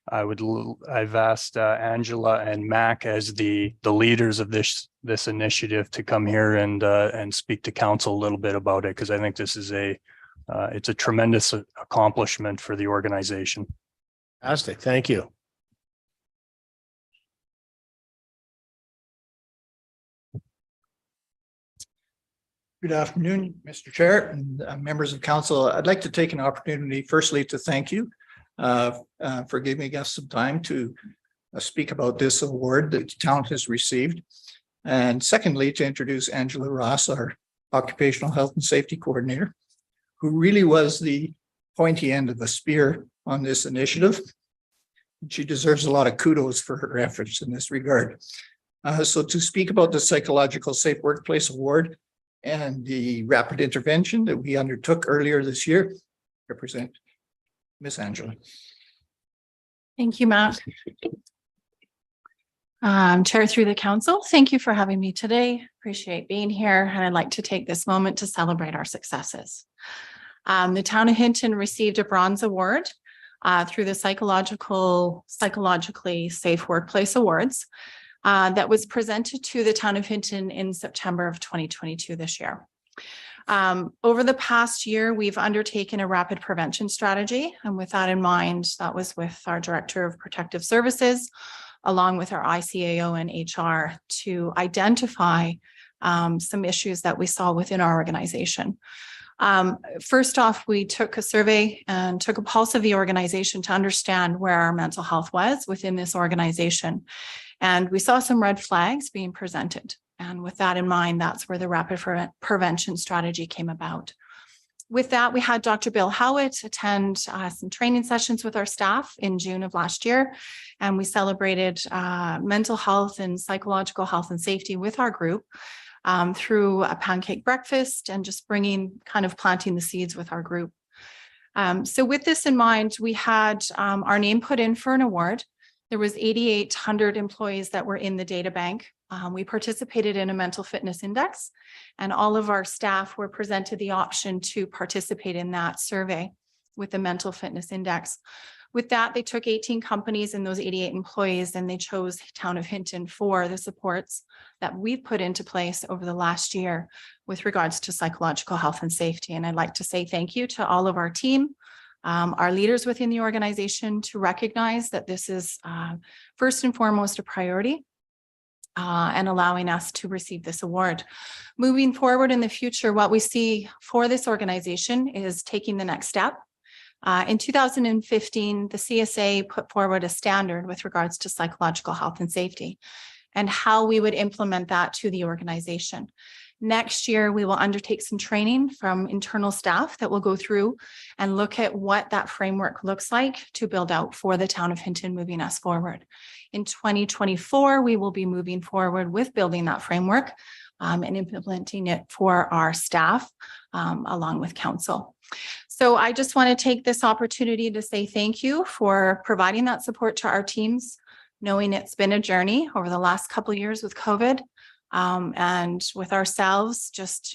I've asked Angela and Mac as the leaders of this initiative to come here and speak to council a little bit about it, because I think this is it's a tremendous accomplishment for the organization. Fantastic. Thank you. Good afternoon, Mr. Chair and members of council. I'd like to take an opportunity firstly to thank you for giving us some time to speak about this award that the town has received. And secondly, to introduce Angela Ross, our Occupational Health and Safety Coordinator, who really was the pointy end of the spear on this initiative. She deserves a lot of kudos for her efforts in this regard. So to speak about the Psychological Safe Workplace Award and the rapid intervention that we undertook earlier this year, represent Miss Angela. Thank you, Matt. Chair through the council, thank you for having me today. Appreciate being here, and I'd like to take this moment to celebrate our successes. The town of Hinton received a bronze award through the Psychologically Safe Workplace Awards that was presented to the town of Hinton in September of 2022 this year. Over the past year, we've undertaken a rapid prevention strategy. And with that in mind, that was with our Director of Protective Services, along with our ICAO and HR, to identify some issues that we saw within our organization. First off, we took a survey and took a pulse of the organization to understand where our mental health was within this organization. And we saw some red flags being presented. And with that in mind, that's where the rapid prevention strategy came about. With that, we had Dr. Bill Howitt attend some training sessions with our staff in June of last year. And we celebrated mental health and psychological health and safety with our group through a pancake breakfast and just planting the seeds with our group. So with this in mind, we had our name put in for an award. There was 8,800 employees that were in the data bank. We participated in a mental fitness index, and all of our staff were presented the option to participate in that survey with the mental fitness index. With that, they took 18 companies and those 88 employees, and they chose Town of Hinton for the supports that we've put into place over the last year with regards to psychological health and safety. And I'd like to say thank you to all of our team, our leaders within the organization, to recognize that this is first and foremost a priority and allowing us to receive this award. Moving forward in the future, what we see for this organization is taking the next step. In 2015, the CSA put forward a standard with regards to psychological health and safety and how we would implement that to the organization. Next year, we will undertake some training from internal staff that will go through and look at what that framework looks like to build out for the town of Hinton, moving us forward. In 2024, we will be moving forward with building that framework and implementing it for our staff along with council. So I just want to take this opportunity to say thank you for providing that support to our teams, knowing it's been a journey over the last couple of years with COVID. And with ourselves, just,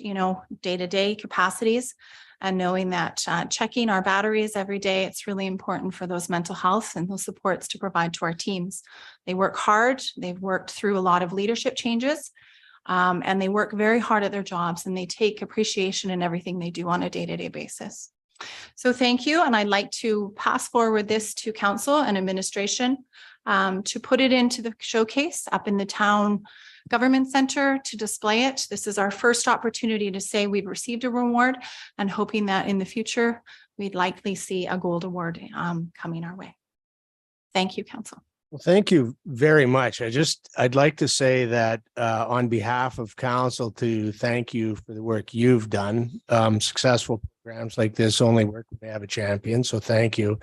day-to-day capacities, and knowing that checking our batteries every day, it's really important for those mental health and those supports to provide to our teams. They work hard. They've worked through a lot of leadership changes, and they work very hard at their jobs, and they take appreciation in everything they do on a day-to-day basis. So thank you. And I'd like to pass forward this to council and administration to put it into the showcase up in the town government center to display it. This is our first opportunity to say we've received a reward, and hoping that in the future, we'd likely see a gold award coming our way. Thank you, council. Well, thank you very much. I'd like to say that on behalf of council, to thank you for the work you've done. Successful programs like this only work when they have a champion. So thank you.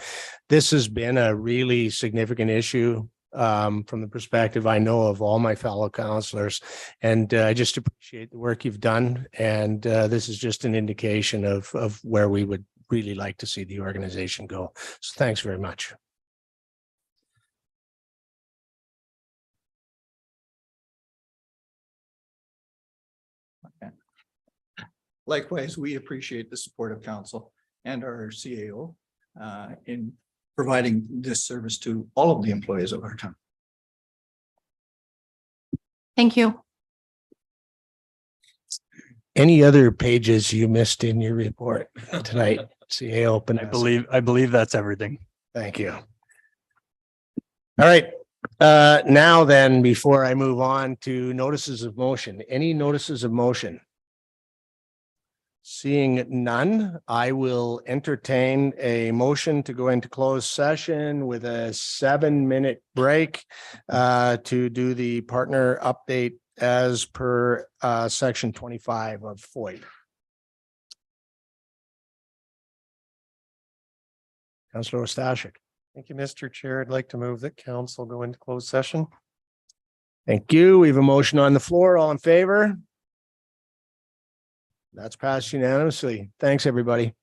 This has been a really significant issue from the perspective I know of all my fellow councillors, and I just appreciate the work you've done. And this is just an indication of where we would really like to see the organization go. So thanks very much. Likewise, we appreciate the support of council and our CAO in providing this service to all of the employees of our town. Thank you. Any other pages you missed in your report tonight? CAO open. I believe that's everything. Thank you. All right. Now then, before I move on to notices of motion, any notices of motion? Seeing none, I will entertain a motion to go into closed session with a 7-minute break to do the partner update as per section 25 of FOID. Councillor Ostashik. Thank you, Mr. Chair. I'd like to move that council go into closed session. Thank you. We have a motion on the floor. All in favor? That's passed unanimously. Thanks, everybody.